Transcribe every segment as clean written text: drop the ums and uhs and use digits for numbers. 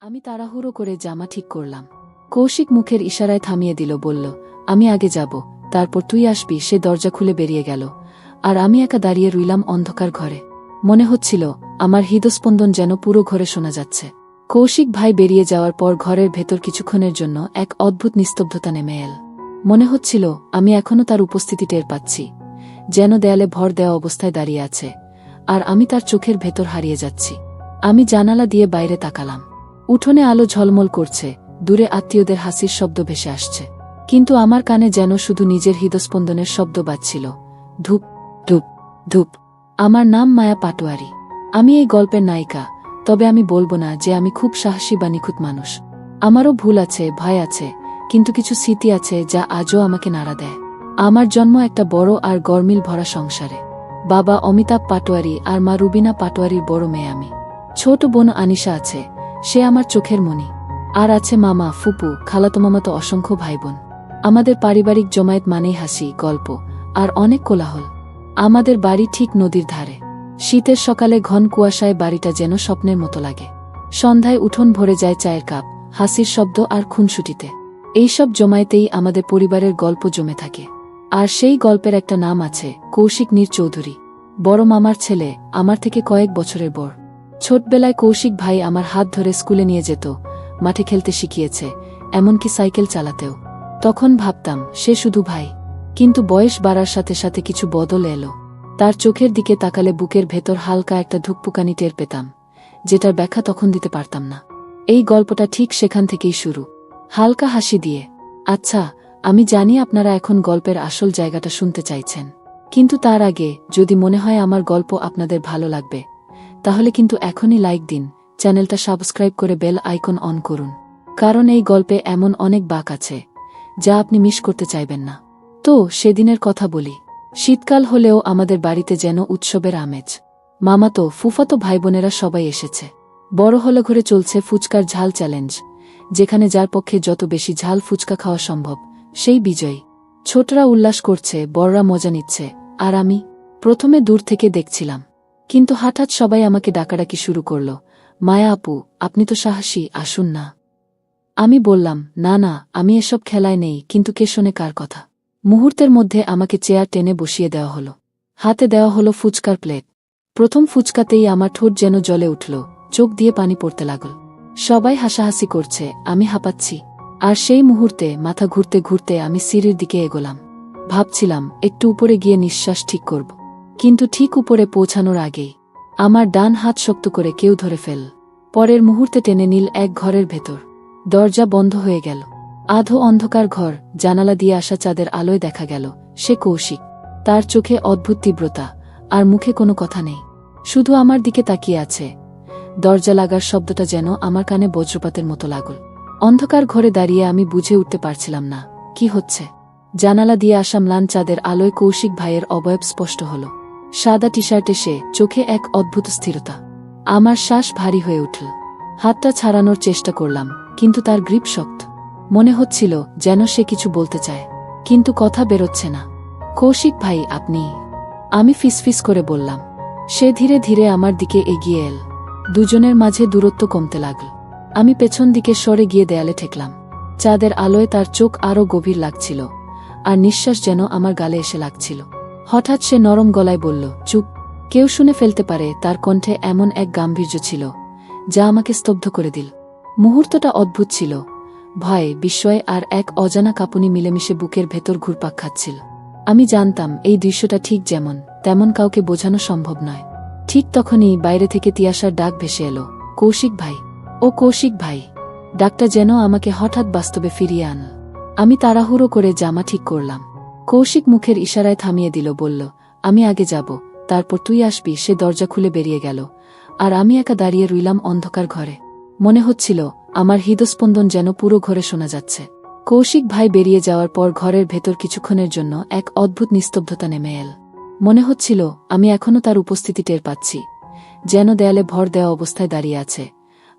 আমি তাড়াহুড়ো করে জামা ঠিক করলাম। কৌশিক মুখের ইশারায় থামিয়ে দিল, বলল, আমি আগে যাব, তারপর তুই আসবি। সে দরজা খুলে বেরিয়ে গেল, আর আমি একা দাঁড়িয়ে রইলাম অন্ধকার ঘরে। মনে হচ্ছিল আমার হৃদস্পন্দন যেন পুরো ঘরে শোনা যাচ্ছে। কৌশিক ভাই বেরিয়ে যাওয়ার পর ঘরের ভেতর কিছুক্ষণের জন্য এক অদ্ভুত নিস্তব্ধতা নেমে এল। মনে হচ্ছিল আমি এখনো তার উপস্থিতি টের পাচ্ছি, যেন দেয়ালে ভর দেওয়া অবস্থায় দাঁড়িয়ে আছে, আর আমি তার চোখের ভেতর হারিয়ে যাচ্ছি। আমি জানালা দিয়ে বাইরে তাকালাম। উঠোনে আলো ঝলমল করছে, দূরে আত্মীয়দের হাসির শব্দ ভেসে আসছে, কিন্তু আমার কানে যেন শুধু নিজের হৃদস্পন্দনের শব্দ বাজছিল, ধূপ ধূপ ধূপ। আমার নাম মায়া পাটোয়ারি। আমি এই গল্পের নায়িকা, তবে আমি বলবো না যে আমি খুব সাহসী বা নিখুঁত মানুষ। আমারও ভুল আছে, ভয় আছে, কিন্তু কিছু স্মৃতি আছে যা আজও আমাকে নাড়া দেয়। আমার জন্ম একটা বড় আর গরমিল ভরা সংসারে। বাবা অমিতাভ পাটোয়ারি আর মা রুবিনা পাটোয়ারির বড় মেয়ে আমি। ছোট বোন আনিশা আছে, সে আমার চোখের মণি। আর আছে মামা, ফুপু, খালাতো মামাতো অসংখ্য ভাইবোন। আমাদের পারিবারিক জমায়েত মানেই হাসি, গল্প আর অনেক কোলাহল। আমাদের বাড়ি ঠিক নদীর ধারে। শীতের সকালে ঘন কুয়াশায় বাড়িটা যেন স্বপ্নের মতো লাগে। সন্ধ্যায় উঠোন ভরে যায় চায়ের কাপ, হাসির শব্দ আর খুনসুটিতে। এইসব জমায়েতেই আমাদের পরিবারের গল্প জমে থাকে। আর সেই গল্পের একটা নাম আছে, কৌশিক নীর চৌধুরী। বড় মামার ছেলে, আমার থেকে কয়েক বছরের বড়। ছোটবেলায় কৌশিক ভাই আমার হাত ধরে স্কুলে নিয়ে যেত, মাঠে খেলতে শিখিয়েছে, এমনকি সাইকেল চালাতেও। তখন ভাবতাম সে শুধু ভাই, কিন্তু বয়স বাড়ার সাথে সাথে কিছু বদল এলো। তার চোখের দিকে তাকালে বুকের ভেতর হালকা একটা ধুকপুকানি টের পেতাম, যেটার ব্যাখ্যা তখন দিতে পারতাম না। এই গল্পটা ঠিক সেখান থেকেই শুরু, হালকা হাসি দিয়ে। আচ্ছা, আমি জানি আপনারা এখন গল্পের আসল জায়গাটা শুনতে চাইছেন, কিন্তু তার আগে যদি মনে হয় আমার গল্প আপনাদের ভালো লাগবে, তাহলে কিন্তু এখনই লাইক দিন, চ্যানেলটা সাবস্ক্রাইব করে বেল আইকন অন করুন, কারণ এই গল্পে এমন অনেক বাঁক আছে যা আপনি মিস করতে চাইবেন না। তো সেদিনের কথা বলি। শীতকাল হলেও আমাদের বাড়িতে যেন উৎসবের আমেজ। মামাতো, ফুফাতো ভাইবোনেরা সবাই এসেছে। বড় হলে ঘরে চলছে ফুচকার ঝাল চ্যালেঞ্জ, যেখানে যার পক্ষে যত বেশি ঝাল ফুচকা খাওয়া সম্ভব সেই বিজয়ী। ছোটরা উল্লাস করছে, বড়রা মজা নিচ্ছে, আর আমি প্রথমে দূর থেকে দেখছিলাম। কিন্তু হঠাৎ সবাই আমাকে ডাকাডাকি শুরু করল, মায়া আপু, আপনি তো সাহসী, আসুন না। আমি বললাম, না না, আমি এসব খেলায় নেই। কিন্তু কে শোনে কার কথা। মুহূর্তের মধ্যে আমাকে চেয়ার টেনে বসিয়ে দেওয়া হলো। হাতে দেওয়া হলো ফুচকার প্লেট। প্রথম ফুচকাতেই আমার ঠোঁট যেন জ্বলে উঠল, চোখ দিয়ে পানি পড়তে লাগল। সবাই হাসাহাসি করছে, আমি হাঁপাচ্ছি। আর সেই মুহূর্তে মাথা ঘুরতে ঘুরতে আমি সিঁড়ির দিকে এগোলাম। ভাবছিলাম একটু উপরে গিয়ে নিঃশ্বাস ঠিক করব, কিন্তু ঠিক উপরে পৌঁছানোর আগেই আমার ডান হাত শক্ত করে কেউ ধরে ফেল। পরের মুহূর্তে টেনে নিল এক ঘরের ভেতর। দরজা বন্ধ হয়ে গেল। আধো অন্ধকার ঘর, জানালা দিয়ে আসা চাঁদের আলোয় দেখা গেল সে কৌশিক। তার চোখে অদ্ভুত তীব্রতা, আর মুখে কোনো কথা নেই, শুধু আমার দিকে তাকিয়ে আছে। দরজা লাগার শব্দটা যেন আমার কানে বজ্রপাতের মতো লাগল। অন্ধকার ঘরে দাঁড়িয়ে আমি বুঝে উঠতে পারছিলাম না কি হচ্ছে। জানালা দিয়ে আসা ম্লান চাঁদের আলোয় কৌশিক ভাইয়ের অবয়ব স্পষ্ট হল। সাদা টি শার্টে সে, চোখে এক অদ্ভুত স্থিরতা। আমার শ্বাস ভারী হয়ে উঠল। হাতটা ছাড়ানোর চেষ্টা করলাম, কিন্তু তার গ্রিপ শক্ত। মনে হচ্ছিল যেন সে কিছু বলতে চায়, কিন্তু কথা বেরোচ্ছে না। কৌশিক ভাই, আপনি? আমি ফিসফিস করে বললাম। সে ধীরে ধীরে আমার দিকে এগিয়ে এল। দুজনের মাঝে দূরত্ব কমতে লাগল। আমি পেছন দিকে সরে গিয়ে দেয়ালে ঠেকলাম। চাঁদের আলোয় তার চোখ আরও গভীর লাগছিল, আর নিঃশ্বাস যেন আমার গালে এসে লাগছিল। হঠাৎ সে নরম গলায় বলল, চুপ। কেউ শুনে ফেলতে পারে। তার কণ্ঠে এমন এক গাম্ভীর্য ছিল যা আমাকে স্তব্ধ করে দিল। মুহূর্তটা অদ্ভুত ছিল। ভয়, বিস্ময় আর এক অজানা কাঁপুনি মিলেমিশে বুকের ভেতর ঘুরপাক খাচ্ছিল। আমি জানতাম এই দৃশ্যটা ঠিক যেমন তেমন কাউকে বোঝানো সম্ভব নয়। ঠিক তখনই বাইরে থেকে তিয়াশার ডাক ভেসে এলো, কৌশিক ভাই। ও কৌশিক ভাই। ডাকটা যেন আমাকে হঠাৎ বাস্তবে ফিরিয়ে আনল। আমি তাড়াহুড়ো করে জামা ঠিক করলাম। কৌশিক মুখের ইশারায় থামিয়ে দিল, বলল, আমি আগে যাব, তারপর তুই আসবি। সে দরজা খুলে বেরিয়ে গেল, আর আমি একা দাঁড়িয়ে রইলাম অন্ধকার ঘরে। মনে হচ্ছিল আমার হৃদস্পন্দন যেন পুরো ঘরে শোনা যাচ্ছে। কৌশিক ভাই বেরিয়ে যাওয়ার পর ঘরের ভেতর কিছুক্ষণের জন্য এক অদ্ভুত নিস্তব্ধতা নেমে এল। মনে হচ্ছিল আমি এখনো তার উপস্থিতি টের পাচ্ছি, যেন দেয়ালে ভর দেওয়া অবস্থায় দাঁড়িয়ে আছে,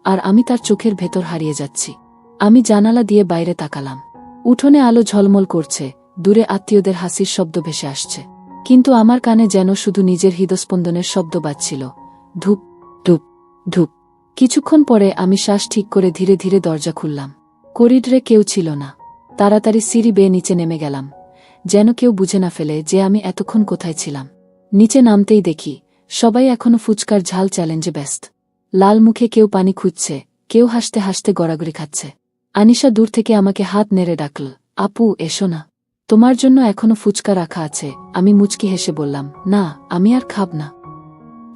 আর আমি তার চোখের ভেতর হারিয়ে যাচ্ছি। আমি জানালা দিয়ে বাইরে তাকালাম। উঠোনে আলো ঝলমল করছে, দূরে আত্মীয়দের হাসির শব্দ ভেসে আসছে, কিন্তু আমার কানে যেন শুধু নিজের হৃদস্পন্দনের শব্দ বাজছিল, ধূপ ধূপ ধূপ। কিছুক্ষণ পরে আমি শ্বাস ঠিক করে ধীরে ধীরে দরজা খুললাম। করিডরে কেউ ছিল না। তাড়াতাড়ি সিঁড়ি বেয়ে নিচে নেমে গেলাম, যেন কেউ বুঝে না ফেলে যে আমি এতক্ষণ কোথায় ছিলাম। নিচে নামতেই দেখি সবাই এখনো ফুচকার ঝাল চ্যালেঞ্জে ব্যস্ত। লাল মুখে কেউ পানি খুঁজছে, কেউ হাসতে হাসতে গড়াগড়ি খাচ্ছে। আনিশা দূর থেকে আমাকে হাত নেড়ে ডাকল, আপু এসো না, তোমার জন্য এখনো ফুচকা রাখা আছে। আমি মুচকি হেসে বললাম, না, আমি আর খাব না।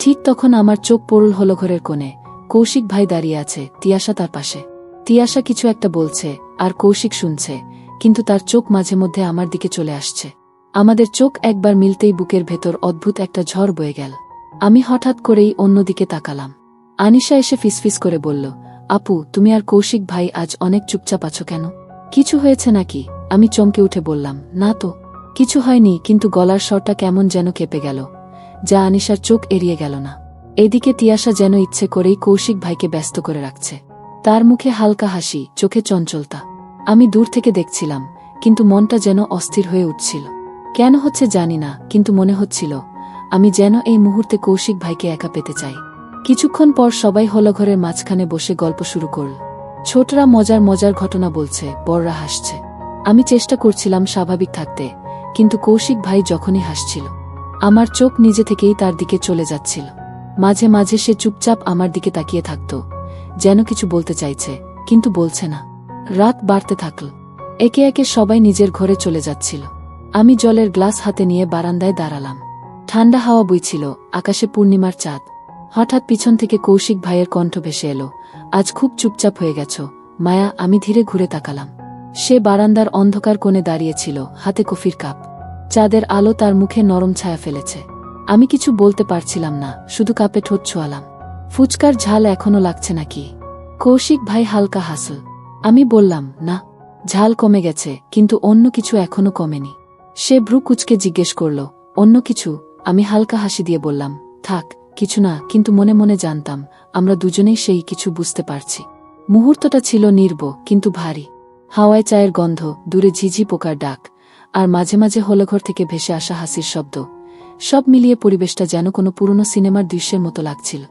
ঠিক তখন আমার চোখ পড়ল হলো ঘরের কোণে। কৌশিক ভাই দাঁড়িয়ে আছে, তিয়াশা তার পাশে। তিয়াশা কিছু একটা বলছে আর কৌশিক শুনছে, কিন্তু তার চোখ মাঝে মধ্যে আমার দিকে চলে আসছে। আমাদের চোখ একবার মিলতেই বুকের ভেতর অদ্ভুত একটা ঝড় বয়ে গেল। আমি হঠাৎ করেই অন্যদিকে তাকালাম। আনিশা এসে ফিসফিস করে বলল, আপু তুমি আর কৌশিক ভাই আজ অনেক চুপচাপ আছো কেন? কিছু হয়েছে নাকি? আমি চমকে উঠে বললাম, না তো, কিছু হয়নি, কিন্তু গলার স্বরটা কেমন যেন কেঁপে গেল, যা আনিশার চোখ এড়িয়ে গেল না। এদিকে তিয়াশা যেন ইচ্ছে করেই কৌশিক ভাইকে ব্যস্ত করে রাখছে। তার মুখে হালকা হাসি, চোখে চঞ্চলতা। আমি দূর থেকে দেখছিলাম, কিন্তু মনটা যেন অস্থির হয়ে উঠছিল। কেন হচ্ছে জানি না, কিন্তু মনে হচ্ছিল আমি যেন এই মুহূর্তে কৌশিক ভাইকে একা পেতে চাই। কিছুক্ষণ পর সবাই হলঘরের মাঝখানে বসে গল্প শুরু করল। ছোটরা মজার মজার ঘটনা বলছে, বড়রা হাসছে। আমি চেষ্টা করছিলাম স্বাভাবিক থাকতে, কিন্তু কৌশিক ভাই যখনই হাসছিল আমার চোখ নিজে থেকেই তার দিকে চলে যাচ্ছিল। মাঝে মাঝে সে চুপচাপ আমার দিকে তাকিয়ে থাকত, যেন কিছু বলতে চাইছে, কিন্তু বলছে না। রাত বাড়তে থাকল। একে একে সবাই নিজের ঘরে চলে যাচ্ছিল। আমি জলের গ্লাস হাতে নিয়ে বারান্দায় দাঁড়ালাম। ঠান্ডা হাওয়া বইছিল, আকাশে পূর্ণিমার চাঁদ। হঠাৎ পিছন থেকে কৌশিক ভাইয়ের কণ্ঠ ভেসে এলো, আজ খুব চুপচাপ হয়ে গেছ মায়া। আমি ধীরে ঘুরে তাকালাম। সে বারান্দার অন্ধকার কোণে দাঁড়িয়েছিল, হাতে কফির কাপ। চাঁদের আলো তার মুখে নরম ছায়া ফেলেছে। আমি কিছু বলতে পারছিলাম না, শুধু কাপে ঠোঁট ছোঁয়ালাম। ফুচকার ঝাল এখনো লাগছে নাকি? কৌশিক ভাই হালকা হাসল। আমি বললাম, না, ঝাল কমে গেছে, কিন্তু অন্য কিছু এখনো কমেনি। সে ভ্রু কুঁচকে জিজ্ঞেস করল, অন্য কিছু? আমি হালকা হাসি দিয়ে বললাম, থাক, কিছু না, কিন্তু মনে মনে জানতাম আমরা দুজনেই সেই কিছু বুঝতে পারছি। মুহূর্তটা ছিল নির্ব কিন্তু ভারী। হাওয়ায় চায়ের গন্ধ, দূরে ঝিঝি পোকার ডাক, আর মাঝে মাঝে হলঘর থেকে ভেসে আসা হাসির শব্দ। সব মিলিয়ে পরিবেশটা যেন কোনো পুরনো সিনেমার দৃশ্যের মতো লাগছিল।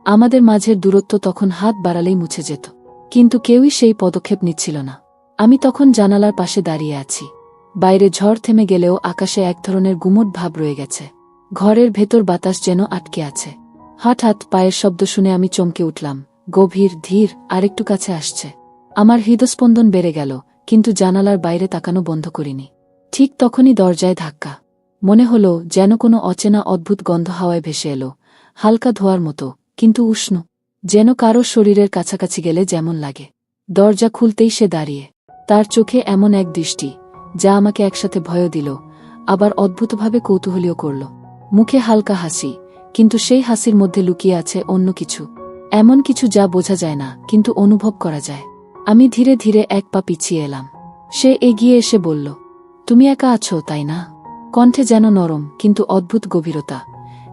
আমাদের মাঝের দূরত্ব তখন হাত বাড়ালেই মুছে যেত, কিন্তু কেউই সেই পদক্ষেপ নিচ্ছিল না। আমি তখন জানালার পাশে দাঁড়িয়ে আছি। বাইরে ঝড় থেমে গেলেও আকাশে এক ধরনের গুমট ভাব রয়ে গেছে। ঘরের ভেতর বাতাস যেন আটকে আছে। হঠাৎ পায়ের শব্দ শুনে আমি চমকে উঠলাম, গভীর, ধীর, আরেকটু কাছে আসছে। আমার হৃদস্পন্দন বেড়ে গেল, কিন্তু জানালার বাইরে তাকানো বন্ধ করিনি। ঠিক তখনই দরজায় ধাক্কা। মনে হলো যেন কোনো অচেনা অদ্ভুত গন্ধ হাওয়ায় ভেসে এলো, হালকা ধোয়ার মতো, কিন্তু উষ্ণ, যেন কারো শরীরের কাছাকাছি গেলে যেমন লাগে। দরজা খুলতেই সে দাঁড়িয়ে। তার চোখে এমন এক দৃষ্টি যা আমাকে একসাথে ভয়ও দিল, আবার অদ্ভুতভাবে কৌতূহলীও করল। মুখে হালকা হাসি, কিন্তু সেই হাসির মধ্যে লুকিয়ে আছে অন্য কিছু, এমন কিছু যা বোঝা যায় না, কিন্তু অনুভব করা যায়। আমি ধীরে ধীরে এক পা পিছিয়ে এলাম। সে এগিয়ে এসে বলল, তুমি একা আছো তাই না? কণ্ঠে যেন নরম কিন্তু অদ্ভুত গভীরতা,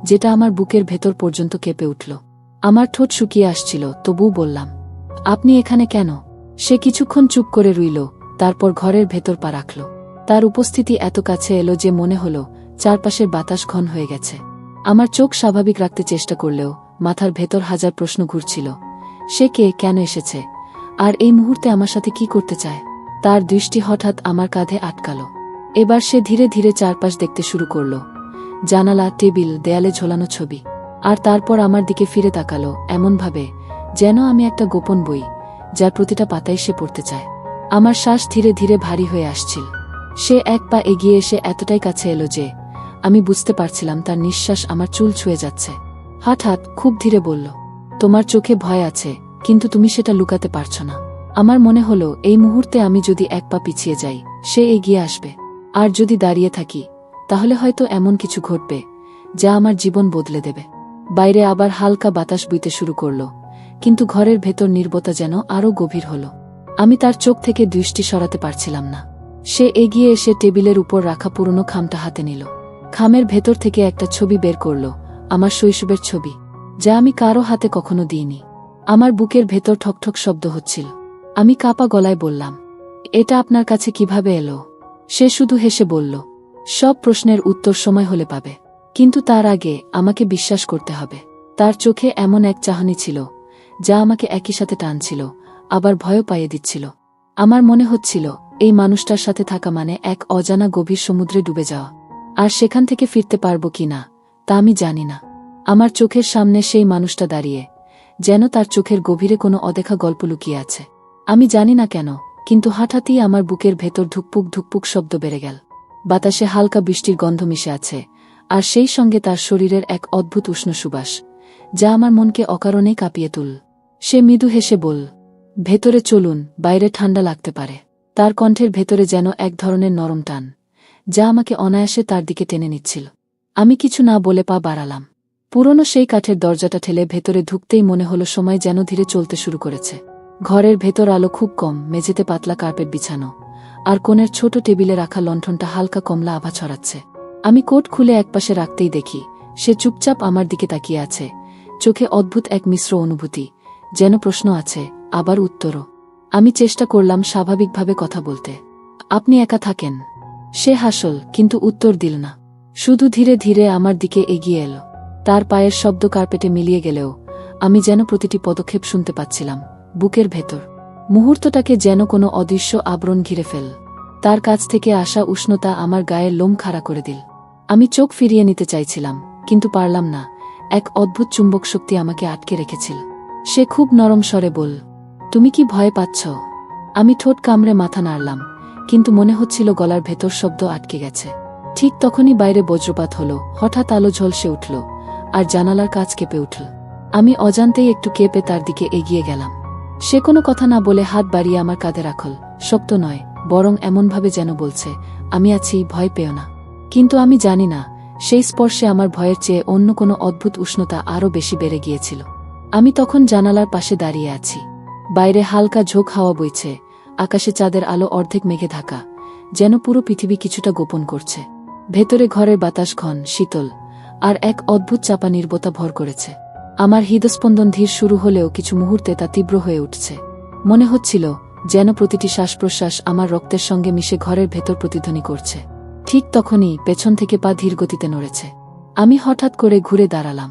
যেটা আমার বুকের ভেতর পর্যন্ত কেঁপে উঠল। আমার ঠোঁট শুকিয়ে আসছিল, তবুও বললাম, আপনি এখানে কেন? সে কিছুক্ষণ চুপ করে রইল, তারপর ঘরের ভেতর পা রাখল। তার উপস্থিতি এত কাছে এলো যে মনে হলো চারপাশের বাতাস ঘন হয়ে গেছে। আমার চোখ স্বাভাবিক রাখতে চেষ্টা করলেও মাথার ভেতর হাজার প্রশ্ন ঘুরছিল। সে কে, কেন এসেছে, আর এই মুহূর্তে আমার সাথে কি করতে চায়? তার দৃষ্টি হঠাৎ আমার কাঁধে আটকাল। এবার সে ধীরে ধীরে চারপাশ দেখতে শুরু করল, জানালা, টেবিল, দেয়ালে ঝোলানো ছবি। আর তারপর আমার দিকে ফিরে তাকালো এমনভাবে যেন আমি একটা গোপন বই, যার প্রতিটা পাতায় সে পড়তে চায়। আমার শ্বাস ধীরে ধীরে ভারী হয়ে আসছিল। সে এক পা এগিয়ে এসে এতটাই কাছে এলো যে আমি বুঝতে পারছিলাম তার নিঃশ্বাস আমার চুল ছুঁয়ে যাচ্ছে। হঠাৎ খুব ধীরে বলল, তোমার চোখে ভয় আছে, কিন্তু তুমি সেটা লুকাতে পারছো না। আমার মনে হলো এই মুহূর্তে আমি যদি এক পা পিছিয়ে যাই, সে এগিয়ে আসবে, আর যদি দাঁড়িয়ে থাকি তাহলে হয়তো এমন কিছু ঘটবে যা আমার জীবন বদলে দেবে। বাইরে আবার হালকা বাতাস বইতে শুরু করল, কিন্তু ঘরের ভেতর নীরবতা যেন আরও গভীর হল। আমি তার চোখ থেকে দৃষ্টি সরাতে পারছিলাম না। সে এগিয়ে এসে টেবিলের উপর রাখা পুরনো খামটা হাতে নিল। খামের ভেতর থেকে একটা ছবি বের করল, আমার শৈশবের ছবি, যা আমি কারো হাতে কখনো দিইনি। আমার বুকের ভেতর ঠকঠক শব্দ হচ্ছিল। আমি কাঁপা গলায় বললাম, এটা আপনার কাছে কিভাবে এলো? সে শুধু হেসে বলল, সব প্রশ্নের উত্তর সময় হলে পাবে, কিন্তু তার আগে আমাকে বিশ্বাস করতে হবে। তার চোখে এমন এক চাহনি ছিল যা আমাকে একই সাথে টানছিল, আবার ভয়ও পাইয়ে দিচ্ছিল। আমার মনে হচ্ছিল এই মানুষটার সাথে থাকা মানে এক অজানা গভীর সমুদ্রে ডুবে যাওয়া। আর সেখান থেকে ফিরতে পারব কি না তা আমি জানি না। আমার চোখের সামনে সেই মানুষটা দাঁড়িয়ে, যেন তার চোখের গভীরে কোনো অদেখা গল্প লুকিয়ে আছে। আমি জানি না কেন, কিন্তু হঠাৎই আমার বুকের ভেতর ধুকপুক ধুকপুক শব্দ বেড়ে গেল। বাতাসে হালকা বৃষ্টির গন্ধ মিশে আছে, আর সেই সঙ্গে তার শরীরের এক অদ্ভুত উষ্ণ সুবাস, যা আমার মনকে অকারণেই কাঁপিয়ে তুল। সে মৃদু হেসে বলল, ভেতরে চলুন, বাইরে ঠান্ডা লাগতে পারে। তার কণ্ঠের ভেতরে যেন এক ধরনের নরম টান, যা আমাকে অনায়াসে তার দিকে টেনে নিচ্ছিল। আমি কিছু না বলে পা বাড়ালাম। পুরনো সেই কাঠের দরজাটা ঠেলে ভেতরে ঢুকতেই মনে হলো সময় যেন ধীরে চলতে শুরু করেছে। ঘরের ভেতর আলো খুব কম, মেঝেতে পাতলা কার্পেট বিছানো, আর কোণের ছোট টেবিলে রাখা লণ্ঠনটা হালকা কমলা আভা ছড়াচ্ছে। আমি কোট খুলে একপাশে রাখতেই দেখি সে চুপচাপ আমার দিকে তাকিয়ে আছে, চোখে অদ্ভুত এক মিশ্র অনুভূতি, যেন প্রশ্ন আছে, আবার উত্তরও। আমি চেষ্টা করলাম স্বাভাবিকভাবে কথা বলতে। আপনি একা থাকেন? সে হাসল, কিন্তু উত্তর দিল না। শুধু ধীরে ধীরে আমার দিকে এগিয়ে এলো। তার পায়ের শব্দ কার্পেটে মিলিয়ে গেলেও আমি যেন প্রতিটি পদক্ষেপ শুনতে পাচ্ছিলাম, বুকের ভেতর। মুহূর্তটাকে যেন কোনো অদৃশ্য আবরণ ঘিরে ফেল। তার কাছ থেকে আসা উষ্ণতা আমার গায়ের লোম খাড়া করে দিল। আমি চোখ ফিরিয়ে নিতে চাইছিলাম, কিন্তু পারলাম না। এক অদ্ভুত চুম্বক শক্তি আমাকে আটকে রেখেছিল। সে খুব নরম স্বরে বলল, তুমি কি ভয় পাচ্ছ? আমি ঠোঁট কামড়ে মাথা নাড়লাম, কিন্তু মনে হচ্ছিল গলার ভেতর শব্দ আটকে গেছে। ঠিক তখনই বাইরে বজ্রপাত হলো, হঠাৎ আলো ঝলসে উঠল, আর জানালার কাঁচ কেঁপে উঠল। আমি অজান্তেই একটু কেঁপে তার দিকে এগিয়ে গেলাম। সে কোনো কথা না বলে হাত বাড়িয়ে আমার কাঁধে রাখল, শক্ত নয়, বরং এমনভাবে যেন বলছে, আমি আছি, ভয় পেও না। কিন্তু আমি জানি না, সেই স্পর্শে আমার ভয়ের চেয়ে অন্য কোনো অদ্ভুত উষ্ণতা আরও বেশি বেড়ে গিয়েছিল। আমি তখন জানালার পাশে দাঁড়িয়ে আছি। বাইরে হালকা ঝোঁক হাওয়া বইছে, আকাশে চাঁদের আলো অর্ধেক মেঘে ঢাকা, যেন পুরো পৃথিবী কিছুটা গোপন করছে। ভেতরে ঘরের বাতাস ঘন, শীতল, আর এক অদ্ভুত চাপা নীরবতা ভর করেছে। আমার হৃদস্পন্দন ধীর শুরু হলেও কিছু মুহূর্তে তা তীব্র হয়ে উঠছে। মনে হচ্ছিল যেন প্রতিটি শ্বাস প্রশ্বাস আমার রক্তের সঙ্গে মিশে ঘরের ভেতর প্রতিধ্বনি করছে। ঠিক তখনই পেছন থেকে পা ধীর গতিতে নড়েছে। আমি হঠাৎ করে ঘুরে দাঁড়ালাম।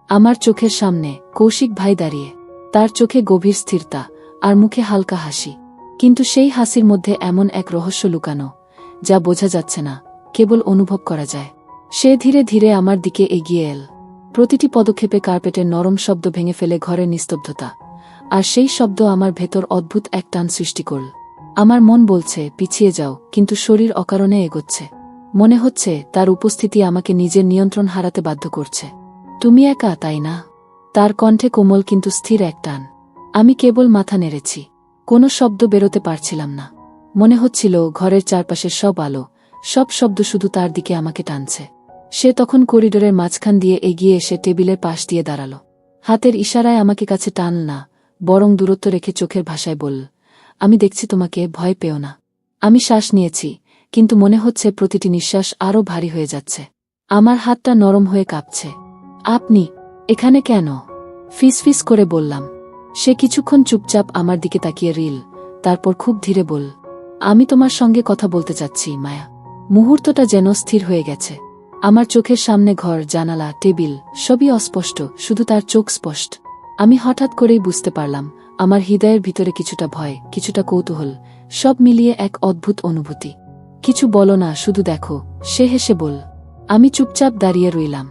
আমার চোখের সামনে কৌশিক ভাই দাঁড়িয়ে, তার চোখে গভীর স্থিরতা আর মুখে হালকা হাসি। কিন্তু সেই হাসির মধ্যে এমন এক রহস্য লুকানো, যা বোঝা যাচ্ছে না, কেবল অনুভব করা যায়। সে ধীরে ধীরে আমার দিকে এগিয়ে এল। প্রতিটি পদক্ষেপে কার্পেটের নরম শব্দ ভেঙে ফেলে ঘরের নিস্তব্ধতা, আর সেই শব্দ আমার ভেতর অদ্ভুত এক টান সৃষ্টি করল। আমার মন বলছে পিছিয়ে যাও, কিন্তু শরীর অকারণে এগোচ্ছে। মনে হচ্ছে তার উপস্থিতি আমাকে নিজের নিয়ন্ত্রণ হারাতে বাধ্য করছে। তুমি একা, তাই না? তার কণ্ঠে কোমল কিন্তু স্থির এক টান। আমি কেবল মাথা নেড়েছি, কোনো শব্দ বেরোতে পারছিলাম না। মনে হচ্ছিল ঘরের চারপাশের সব আলো, সব শব্দ শুধু তার দিকে আমাকে টানছে। সে তখন করিডোরের মাঝখান দিয়ে এগিয়ে এসে টেবিলের পাশ দিয়ে দাঁড়াল। হাতের ইশারায় আমাকে কাছে টান না, বরং দূরত্ব রেখে চোখের ভাষায় বলল, আমি দেখছি তোমাকে, ভয় পেও না। আমি শ্বাস নিয়েছি, কিন্তু মনে হচ্ছে প্রতিটি নিঃশ্বাস আরও ভারী হয়ে যাচ্ছে। আমার হাতটা নরম হয়ে কাঁপছে। আপনি এখানে কেন? ফিসফিস করে বললাম। সে কিছুক্ষণ চুপচাপ আমার দিকে তাকিয়ে রইল, তারপর খুব ধীরে বলল, আমি তোমার সঙ্গে কথা বলতে চাচ্ছি, মায়া। মুহূর্তটা যেন স্থির হয়ে গেছে। আমার চোখের সামনে ঘর, জানালা, টেবিল, সবই অস্পষ্ট, শুধু তার চোখ স্পষ্ট। আমি হঠাৎ করেই বুঝতে পারলাম, আমার হৃদয়ের ভিতরে কিছুটা ভয়, কিছুটা কৌতূহল, সব মিলিয়ে এক অদ্ভুত অনুভূতি। কিছু বলো না, শুধু দেখো, সে হেসে বলল। আমি চুপচাপ দাঁড়িয়ে রইলাম।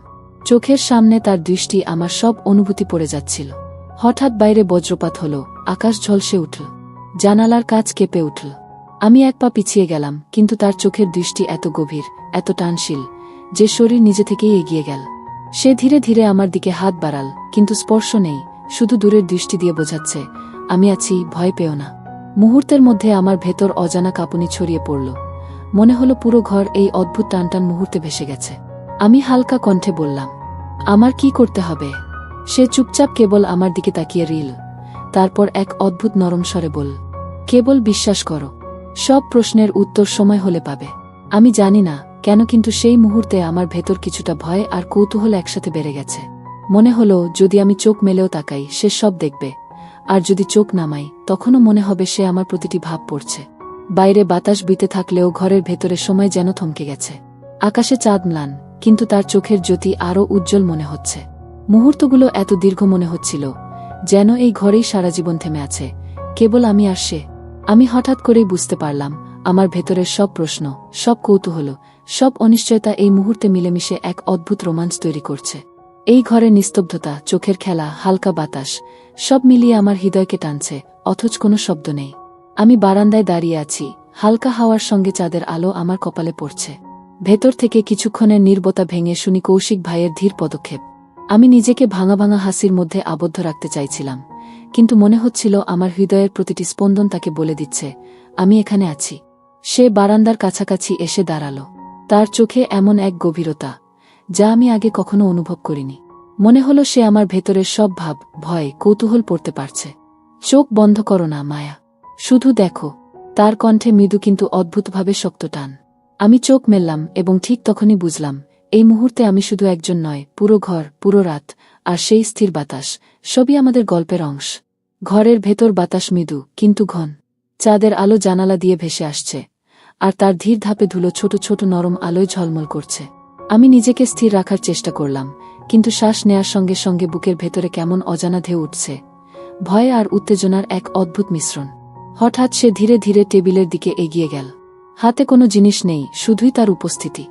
চোখের সামনে তার দৃষ্টি আমার সব অনুভূতি পড়ে যাচ্ছিল। হঠাৎ বাইরে বজ্রপাত হলো, আকাশ ঝলসে উঠল, জানালার কাঁচ কেঁপে উঠল। আমি এক পা পিছিয়ে গেলাম, কিন্তু তার চোখের দৃষ্টি এত গভীর, এত টানশীল, যে শরীর নিজে থেকেই এগিয়ে গেল। সে ধীরে ধীরে আমার দিকে হাত বাড়াল, কিন্তু স্পর্শ নেই, শুধু দূরের দৃষ্টি দিয়ে বোঝাচ্ছে, আমি আছি, ভয় পেও না। মুহূর্তের মধ্যে আমার ভেতর অজানা কাঁপুনি ছড়িয়ে পড়ল। মনে হলো পুরো ঘর এই অদ্ভুত টানটান মুহূর্তে ভেসে গেছে। আমি হালকা কণ্ঠে বললাম, আমার কি করতে হবে? সে চুপচাপ কেবল আমার দিকে তাকিয়ে রইল, তারপর এক অদ্ভুত নরম স্বরে বলল, কেবল বিশ্বাস করো, সব প্রশ্নের উত্তর সময় হলে পাবে। আমি জানি না কেন, কিন্তু সেই মুহূর্তে আমার ভেতর কিছুটা ভয় আর কৌতূহল একসাথে বেড়ে গেছে। মনে হলো যদি আমি চোখ মেলেও তাকাই, সে সব দেখবে, আর যদি চোখ নামাই, তখনও মনে হবে সে আমার প্রতিটি ভাব পড়ছে। বাইরে বাতাস বইতে থাকলেও ঘরের ভেতরে সময় যেন থমকে গেছে। আকাশে চাঁদ ম্লান, কিন্তু তার চোখের জ্যোতি আরও উজ্জ্বল মনে হচ্ছে। মুহূর্তগুলো এত দীর্ঘ মনে হচ্ছিল, যেন এই ঘরেই সারা জীবন থেমে আছে, কেবল আমি আর সে। আমি হঠাৎ করেই বুঝতে পারলাম, আমার ভেতরের সব প্রশ্ন, সব কৌতূহল, সব অনিশ্চয়তা এই মুহূর্তে মিলেমিশে এক অদ্ভুত রোমাঞ্চ তৈরি করছে। এই ঘরের নিস্তব্ধতা, চোখের খেলা, হালকা বাতাস, সব মিলিয়ে আমার হৃদয়কে টানছে, অথচ কোনো শব্দ নেই। আমি বারান্দায় দাঁড়িয়ে আছি, হালকা হাওয়ার সঙ্গে চাঁদের আলো আমার কপালে পড়ছে। ভেতর থেকে কিছুক্ষণের নীরবতা ভেঙে শুনি কৌশিক ভাইয়ের ধীর পদক্ষেপ। আমি নিজেকে ভাঙা ভাঙা হাসির মধ্যে আবদ্ধ রাখতে চাইছিলাম, কিন্তু মনে হচ্ছিল আমার হৃদয়ের প্রতিটি স্পন্দন তাকে বলে দিচ্ছে, আমি এখানে আছি। সে বারান্দার কাছাকাছি এসে দাঁড়াল। তার চোখে এমন এক গভীরতা, যা আমি আগে কখনো অনুভব করিনি। মনে হলো সে আমার ভেতরের সব ভাব, ভয়, কৌতূহল পড়তে পারছে। চোখ বন্ধ করো না মায়া, শুধু দেখো। তার কণ্ঠে মৃদু কিন্তু অদ্ভুতভাবে শক্ত টান। আমি চোখ মেললাম এবং ঠিক তখনই বুঝলাম, এই মুহূর্তে আমি শুধু একজন নয়, পুরো ঘর, পুরো রাত, আর সেই স্থির বাতাস, সবই আমাদের গল্পের অংশ। ঘরের ভেতর বাতাস মৃদু কিন্তু ঘন। চাঁদের আলো জানালা দিয়ে ভেসে আসছে, আর তার ধীর ধাপে ধুলো ছোট ছোট নরম আলোয় ঝলমল করছে। আমি নিজেকে স্থির রাখার চেষ্টা করলাম, কিন্তু শ্বাস নেয়ার সঙ্গে সঙ্গে বুকের ভেতরে কেমন অজানা ঢেউ উঠছে, ভয় আর উত্তেজনার এক অদ্ভুত মিশ্রণ। হঠাৎ সে ধীরে ধীরে টেবিলের দিকে এগিয়ে গেল। হাতে কোনো জিনিস নেই, শুধুই তার উপস্থিতি।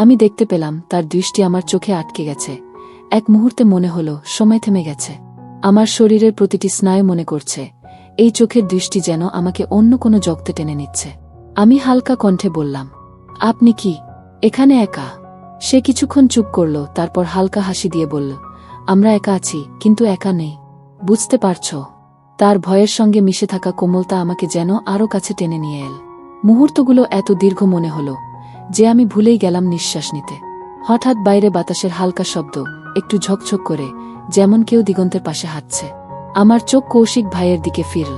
আমি দেখতে পেলাম তার দৃষ্টি আমার চোখে আটকে গেছে। এক মুহূর্তে মনে হলো সময় থেমে গেছে। আমার শরীরের প্রতিটি স্নায়ু মনে করছে, এই চোখের দৃষ্টি যেন আমাকে অন্য কোনো জগতে টেনে নিচ্ছে। আমি হালকা কণ্ঠে বললাম, আপনি কি এখানে একা? সে কিছুক্ষণ চুপ করল, তারপর হালকা হাসি দিয়ে বলল, আমরা একা আছি, কিন্তু একা নেই। বুঝতে পারছ? তার ভয়ের সঙ্গে মিশে থাকা কোমলতা আমাকে যেন আরও কাছে টেনে নিয়ে এল। মুহূর্তগুলো এত দীর্ঘ মনে হলো যে আমি ভুলেই গেলাম নিঃশ্বাস নিতে। হঠাৎ বাইরে বাতাসের হালকা শব্দ, একটু ঝকঝক করে, যেমন কেউ দিগন্তের পাশে হাঁটছে। আমার চোখ কৌশিক ভাইয়ের দিকে ফিরল।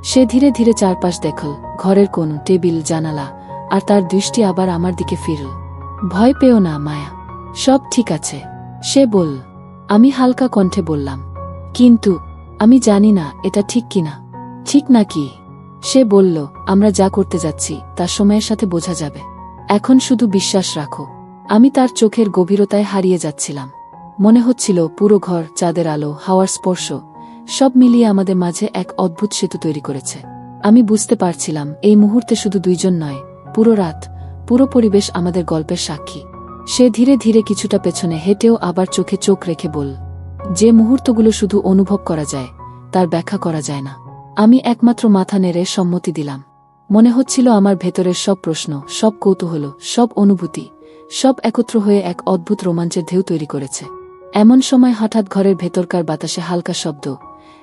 সে ধীরে ধীরে চারপাশ দেখল, ঘরের কোণ, টেবিল, জানালা, আর তার দৃষ্টি আবার আমার দিকে ফিরল। ভয় পেও না মায়া, সব ঠিক আছে, সে বলল। আমি হালকা কণ্ঠে বললাম, কিন্তু আমি জানি না এটা ঠিক কিনা। ঠিক নাকি? সে বলল, আমরা যা করতে যাচ্ছি তা সময়ের সাথে বোঝা যাবে। এখন শুধু বিশ্বাস রাখো। আমি তার চোখের গভীরতায় হারিয়ে যাচ্ছিলাম। মনে হচ্ছিল পুরো ঘর, চাঁদের আলো, হাওয়ার স্পর্শ, সব মিলিয়ে আমাদের মাঝে এক অদ্ভুত সেতু তৈরি করেছে। আমি বুঝতে পারছিলাম এই মুহূর্তে শুধু দুইজন নয়, পুরো রাত, পুরো পরিবেশ আমাদের গল্পের সাক্ষী। সে ধীরে ধীরে কিছুটা পেছনে হেঁটেও আবার চোখে চোখ রেখে বলল, যে মুহূর্তগুলো শুধু অনুভব করা যায়, তার ব্যাখ্যা করা যায় না। আমি একমাত্র মাথা নেড়ে সম্মতি দিলাম। মনে হচ্ছিল আমার ভেতরের সব প্রশ্ন, সব কৌতূহল, সব অনুভূতি, সব একত্র হয়ে এক অদ্ভুত রোমাঞ্চের ঢেউ তৈরি করেছে। এমন সময় হঠাৎ ঘরের ভেতরকার বাতাসে হালকা শব্দ,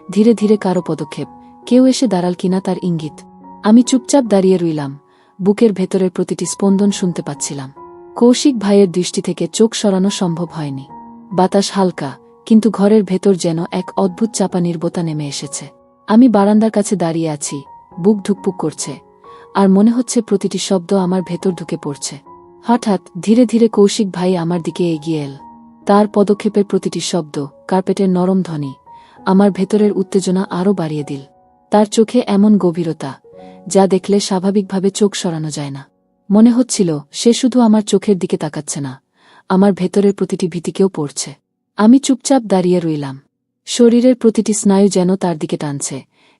ধীরে ধীরে কারো পদক্ষেপ, কেউ এসে দাঁড়াল কিনা তার ইঙ্গিত। আমি চুপচাপ দাঁড়িয়ে রইলাম, বুকের ভেতরের প্রতিটি স্পন্দন শুনতে পাচ্ছিলাম। কৌশিক ভাইয়ের দৃষ্টি থেকে চোখ সরানো সম্ভব হয়নি। বাতাস হালকা, কিন্তু ঘরের ভেতর যেন এক অদ্ভুত চাপা নীরবতা নেমে এসেছে। আমি বারান্দার কাছে দাঁড়িয়ে আছি, বুক ধুকপুক করছে, আর মনে হচ্ছে প্রতিটি শব্দ আমার ভেতর ঢুকে পড়ছে। হঠাৎ ধীরে ধীরে কৌশিক ভাই আমার দিকে এগিয়ে এল। তার পদক্ষেপের প্রতিটি শব্দ, কার্পেটের নরম ধ্বনি, আমার ভেতরের উত্তেজনা আরও বাড়িয়ে দিল। তার চোখে এমন গভীরতা, যা দেখলে স্বাভাবিকভাবে চোখ সরানো যায় না। মনে হচ্ছিল সে শুধু আমার চোখের দিকে তাকাচ্ছে না, আমার ভেতরের প্রতিটি ভীতিকেও পড়ছে। আমি চুপচাপ দাঁড়িয়ে রইলাম। শরীরের প্রতিটি স্নায়ু যেন তার দিকে টানছে,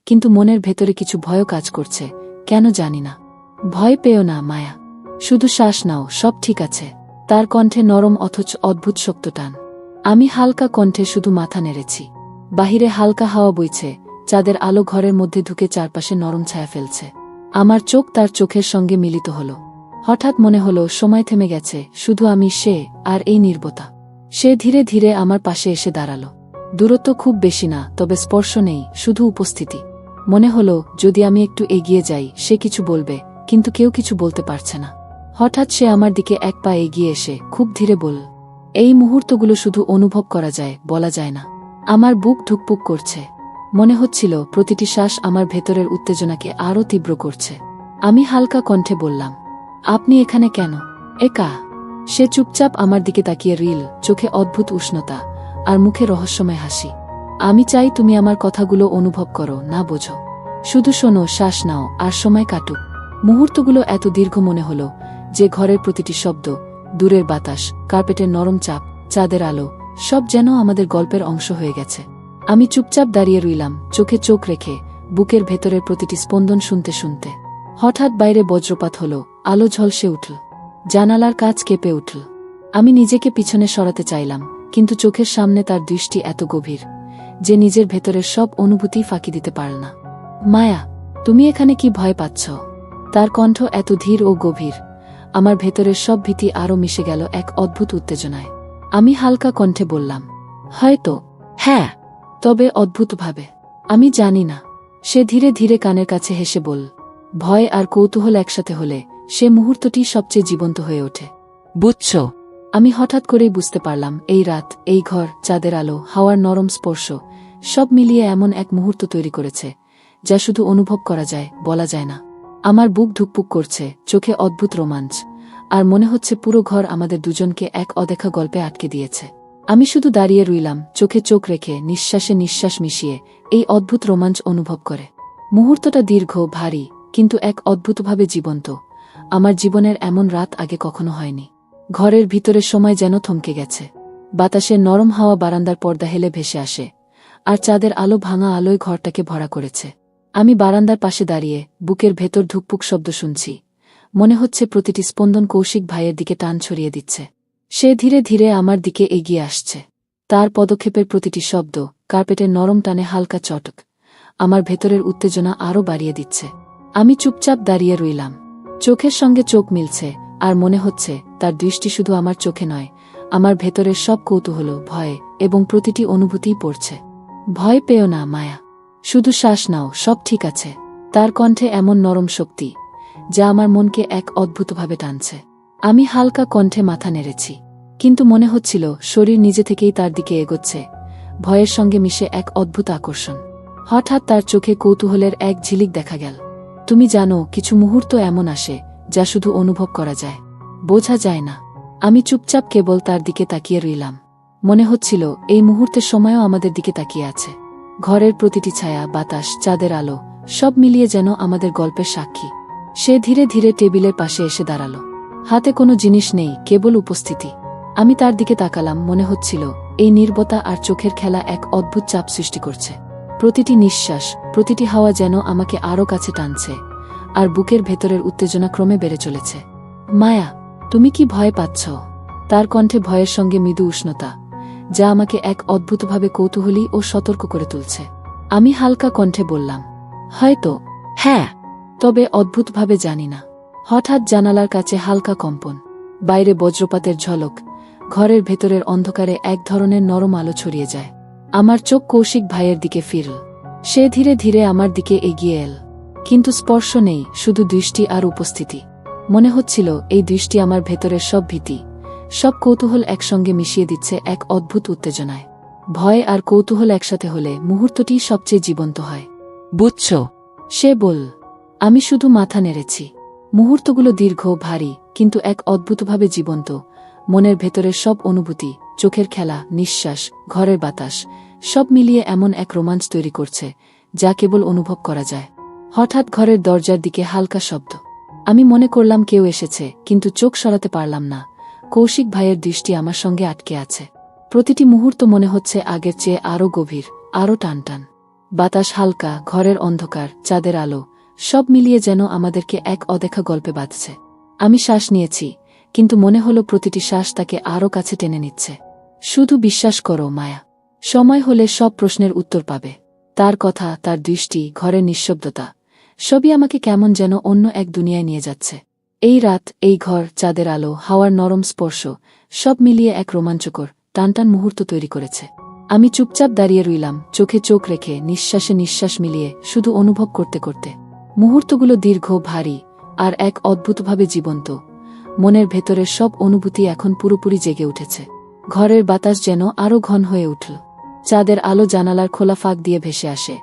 কিন্তু মনের ভেতরে কিছু ভয়ও কাজ করছে, কেন জানি না। ভয় পেও না মায়া, শুধু শ্বাস নাও, সব ঠিক আছে। তার কণ্ঠে নরম অথচ অদ্ভুত শক্ত টান। আমি হালকা কণ্ঠে শুধু মাথা নেড়েছি। বাহিরে হালকা হাওয়া বইছে, চাঁদের আলো ঘরের মধ্যে ঢুকে চারপাশে নরম ছায়া ফেলছে। আমার চোখ তার চোখের সঙ্গে মিলিত হল। হঠাৎ মনে হলো সময় থেমে গেছে, শুধু আমি, সে, আর এই নীরবতা। সে ধীরে ধীরে আমার পাশে এসে দাঁড়াল। দূরত্ব খুব বেশি না, তবে স্পর্শ নেই, শুধু উপস্থিতি। মনে হলো যদি আমি একটু এগিয়ে যাই সে কিছু বলবে, কিন্তু কেউ কিছু বলতে পারছে না। হঠাৎ সে আমার দিকে এক পা এগিয়ে এসে খুব ধীরে বলল, এই মুহূর্তগুলো শুধু অনুভব করা যায়, বলা যায় না। আমার বুক ধুকপুক করছে। মনে হচ্ছিল প্রতিটি শ্বাস আমার ভেতরের উত্তেজনাকে আরও তীব্র করছে। আমি হালকা কণ্ঠে বললাম, আপনি এখানে কেন? একা? সে চুপচাপ আমার দিকে তাকিয়ে রইল, চোখে অদ্ভুত উষ্ণতা, আর মুখে রহস্যময় হাসি। আমি চাই তুমি আমার কথাগুলো অনুভব করো, না বোঝো। শুধু শোনো, শ্বাস নাও, আর সময় কাটুক। মুহূর্তগুলো এত দীর্ঘ মনে হলো যে ঘরের প্রতিটি শব্দ, দূরের বাতাস, কার্পেটের নরম চাপ, চাঁদের আলো, সব যেন আমাদের গল্পের অংশ হয়ে গেছে। আমি চুপচাপ দাঁড়িয়ে রইলাম, চোখে চোখ রেখে, বুকের ভেতরের প্রতিটি স্পন্দন শুনতে শুনতে। হঠাৎ বাইরে বজ্রপাত হলো, আলো ঝলসে উঠল, জানালার কাঁচ কেঁপে উঠল। আমি নিজেকে পিছনে সরাতে চাইলাম, কিন্তু চোখের সামনে তার দৃষ্টি এত গভীর যে নিজের ভেতরের সব অনুভূতি ফাঁকি দিতে পারল না। মায়া, তুমি এখানে কি ভয় পাচ্ছ? তার কণ্ঠ এত ধীর ও গভীর, আমার ভেতরের সব ভীতি আরও মিশে গেল এক অদ্ভুত উত্তেজনায়। আমি হালকা কণ্ঠে বললাম, হয়তো। হ্যাঁ, তবে অদ্ভুতভাবে। আমি জানি না। সে ধীরে ধীরে কানের কাছে হেসে বলল, ভয় আর কৌতূহল একসাথে হলে সে মুহূর্তটি সবচেয়ে জীবন্ত হয়ে ওঠে। বুঝছ? আমি হঠাৎ করেই বুঝতে পারলাম, এই রাত, এই ঘর, চাঁদের আলো, হাওয়ার নরম স্পর্শ, সব মিলিয়ে এমন এক মুহূর্ত তৈরি করেছে যা শুধু অনুভব করা যায়, বলা যায় না। আমার বুক ধুকপুক করছে, চোখে অদ্ভুত রোমাঞ্চ, আর মনে হচ্ছে পুরো ঘর আমাদের দুজনকে এক অদেখা গল্পে আটকে দিয়েছে। আমি শুধু দাঁড়িয়ে রইলাম, চোখে চোখ রেখে, নিঃশ্বাসে নিঃশ্বাস মিশিয়ে এই অদ্ভুত রোমাঞ্চ অনুভব করে। মুহূর্তটা দীর্ঘ, ভারী, কিন্তু এক অদ্ভুতভাবে জীবন্ত। আমার জীবনের এমন রাত আগে কখনো হয়নি। ঘরের ভিতরে সময় যেন থমকে গেছে। বাতাসের নরম হাওয়া বারান্দার পর্দা হেলে ভেসে আসে, আর চাঁদের আলো ভাঙা আলোয় ঘরটাকে ভরা করেছে। আমি বারান্দার পাশে দাঁড়িয়ে বুকের ভেতর ধুকপুক শব্দ শুনছি। মনে হচ্ছে প্রতিটি স্পন্দন কৌশিক ভাইয়ের দিকে টান ছড়িয়ে দিচ্ছে। সে ধীরে ধীরে আমার দিকে এগিয়ে আসছে। তার পদক্ষেপের প্রতিটি শব্দ, কার্পেটের নরম টানে হালকা চটক, আমার ভেতরের উত্তেজনা আরও বাড়িয়ে দিচ্ছে। আমি চুপচাপ দাঁড়িয়ে রইলাম, চোখের সঙ্গে চোখ মিলছে, আর মনে হচ্ছে তার দৃষ্টি শুধু আমার চোখে নয়, আমার ভেতরের সব কৌতূহল, ভয় এবং প্রতিটি অনুভূতিই পড়ছে। ভয় পেও না মায়া, শুধু শ্বাস নাও, সব ঠিক আছে। তার কণ্ঠে এমন নরম শক্তি যা আমার মনকে এক অদ্ভুতভাবে টানছে। আমি হালকা কণ্ঠে মাথা নেড়েছি, কিন্তু মনে হচ্ছিল শরীর নিজে থেকেই তার দিকে এগোচ্ছে, ভয়ের সঙ্গে মিশে এক অদ্ভুত আকর্ষণ। হঠাৎ তার চোখে কৌতূহলের এক ঝিলিক দেখা গেল। তুমি জানো, কিছু মুহূর্ত এমন আসে যা শুধু অনুভব করা যায়, বোঝা যায় না। আমি চুপচাপ কেবল তার দিকে তাকিয়ে রইলাম। মনে হচ্ছিল এই মুহূর্তের সময়ও আমাদের দিকে তাকিয়ে আছে। ঘরের প্রতিটি ছায়া, বাতাস, চাঁদের আলো, সব মিলিয়ে যেন আমাদের গল্পের সাক্ষী। সে ধীরে ধীরে টেবিলের পাশে এসে দাঁড়াল। হাতে কোনো জিনিস নেই, কেবল উপস্থিতি। আমি তার দিকে তাকালাম, মনে হচ্ছিল এই নীরবতা আর চোখের খেলা এক অদ্ভুত চাপ সৃষ্টি করছে। প্রতিটি নিঃশ্বাস, প্রতিটি হাওয়া যেন আমাকে আরও কাছে টানছে, আর বুকের ভেতরের উত্তেজনা ক্রমে বেড়ে চলেছে। মায়া, তুমি কি ভয় পাচ্ছ? তার কণ্ঠে ভয়ের সঙ্গে মৃদু উষ্ণতা, যা আমাকে এক অদ্ভুতভাবে কৌতূহলী ও সতর্ক করে তুলছে। আমি হালকা কণ্ঠে বললাম, হয়তো। হ্যাঁ, তবে অদ্ভুতভাবে জানি না। হঠাৎ জানালার কাছে হালকা কম্পন, বাইরে বজ্রপাতের ঝলক, ঘরের ভেতরের অন্ধকারে এক ধরনের নরম আলো ছড়িয়ে যায়। আমার চোখ কৌশিক ভাইয়ের দিকে ফিরল। সে ধীরে ধীরে আমার দিকে এগিয়ে এল, কিন্তু স্পর্শ নেই, শুধু দৃষ্টি আর উপস্থিতি। মনে হচ্ছিল এই দৃষ্টি আমার ভেতরের সব ভীতি, সব কৌতূহল একসঙ্গে মিশিয়ে দিচ্ছে এক অদ্ভুত উত্তেজনায়। ভয় আর কৌতূহল একসাথে হলে মুহূর্তটি সবচেয়ে জীবন্ত হয়। বুঝছ? সে বলল। আমি শুধু মাথা নেড়েছি। মুহূর্তগুলো দীর্ঘ, ভারী, কিন্তু এক অদ্ভুতভাবে জীবন্ত। মনের ভেতরের সব অনুভূতি, চোখের খেলা, নিঃশ্বাস, ঘরের বাতাস, সব মিলিয়ে এমন এক রোমাঞ্চ তৈরি করছে যা কেবল অনুভব করা যায়। হঠাৎ ঘরের দরজার দিকে হালকা শব্দ। আমি মনে করলাম কেউ এসেছে, কিন্তু চোখ সরাতে পারলাম না। কৌশিক ভাইয়ের দৃষ্টি আমার সঙ্গে আটকে আছে। প্রতিটি মুহূর্ত মনে হচ্ছে আগের চেয়ে আরও গভীর, আরও টানটান। বাতাস হালকা, ঘরের অন্ধকার, চাঁদের আলো, সব মিলিয়ে যেন আমাদেরকে এক অদেখা গল্পে বাঁধছে। আমি শ্বাস নিয়েছি, কিন্তু মনে হলো প্রতিটি শ্বাস তাকে আরও কাছে টেনে নিচ্ছে। শুধু বিশ্বাস করো মায়া, সময় হলে সব প্রশ্নের উত্তর পাবে। তার কথা, তার দৃষ্টি, ঘরের নিঃশব্দতা, সবই আমাকে কেমন যেন অন্য এক দুনিয়ায় নিয়ে যাচ্ছে। এই রাত, এই ঘর, চাঁদের আলো, হাওয়ার নরম স্পর্শ, সব মিলিয়ে এক রোমাঞ্চকর, টানটান মুহূর্ত তৈরি করেছে। আমি চুপচাপ দাঁড়িয়ে রইলাম, চোখে চোখ রেখে, নিঃশ্বাসে নিঃশ্বাস মিলিয়ে, শুধু অনুভব করতে করতে। মুহূর্তগুলো দীর্ঘ, ভারী, আর এক অদ্ভুতভাবে জীবন্ত। মনের ভেতরের সব অনুভূতি এখন পুরোপুরি জেগে উঠেছে। ঘরের বাতাস যেন আরও ঘন হয়ে উঠল। চাঁদের আলো জানালার খোলা ফাঁক দিয়ে ভেসে আসে,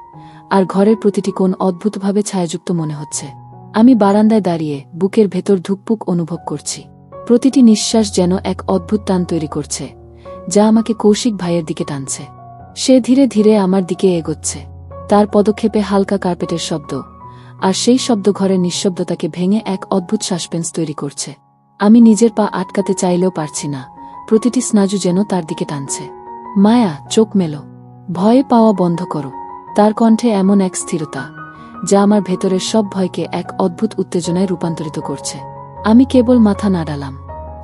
আর ঘরের প্রতিটি কোণ অদ্ভুতভাবে ছায়াযুক্ত মনে হচ্ছে। আমি বারান্দায় দাঁড়িয়ে বুকের ভেতর ধুকপুক অনুভব করছি। প্রতিটি নিঃশ্বাস যেন এক অদ্ভুত টান তৈরি করছে, যা আমাকে কৌশিক ভাইয়ের দিকে টানছে। সে ধীরে ধীরে আমার দিকে এগোচ্ছে, তার পদক্ষেপে হালকা কার্পেটের শব্দ, আর সেই শব্দ ঘরের নিঃশব্দতাকে ভেঙে এক অদ্ভুত সাসপেন্স তৈরি করছে। আমি নিজের পা আটকাতে চাইলেও পারছি না, প্রতিটি স্নায়ু যেন তার দিকে টানছে। মায়া, চোখ মেলো। ভয়ে পাওয়া বন্ধ করো। তার কণ্ঠে এমন এক স্থিরতা যা আমার ভেতরের সব ভয়কে এক অদ্ভুত উত্তেজনায় রূপান্তরিত করছে। আমি কেবল মাথা নাড়ালাম।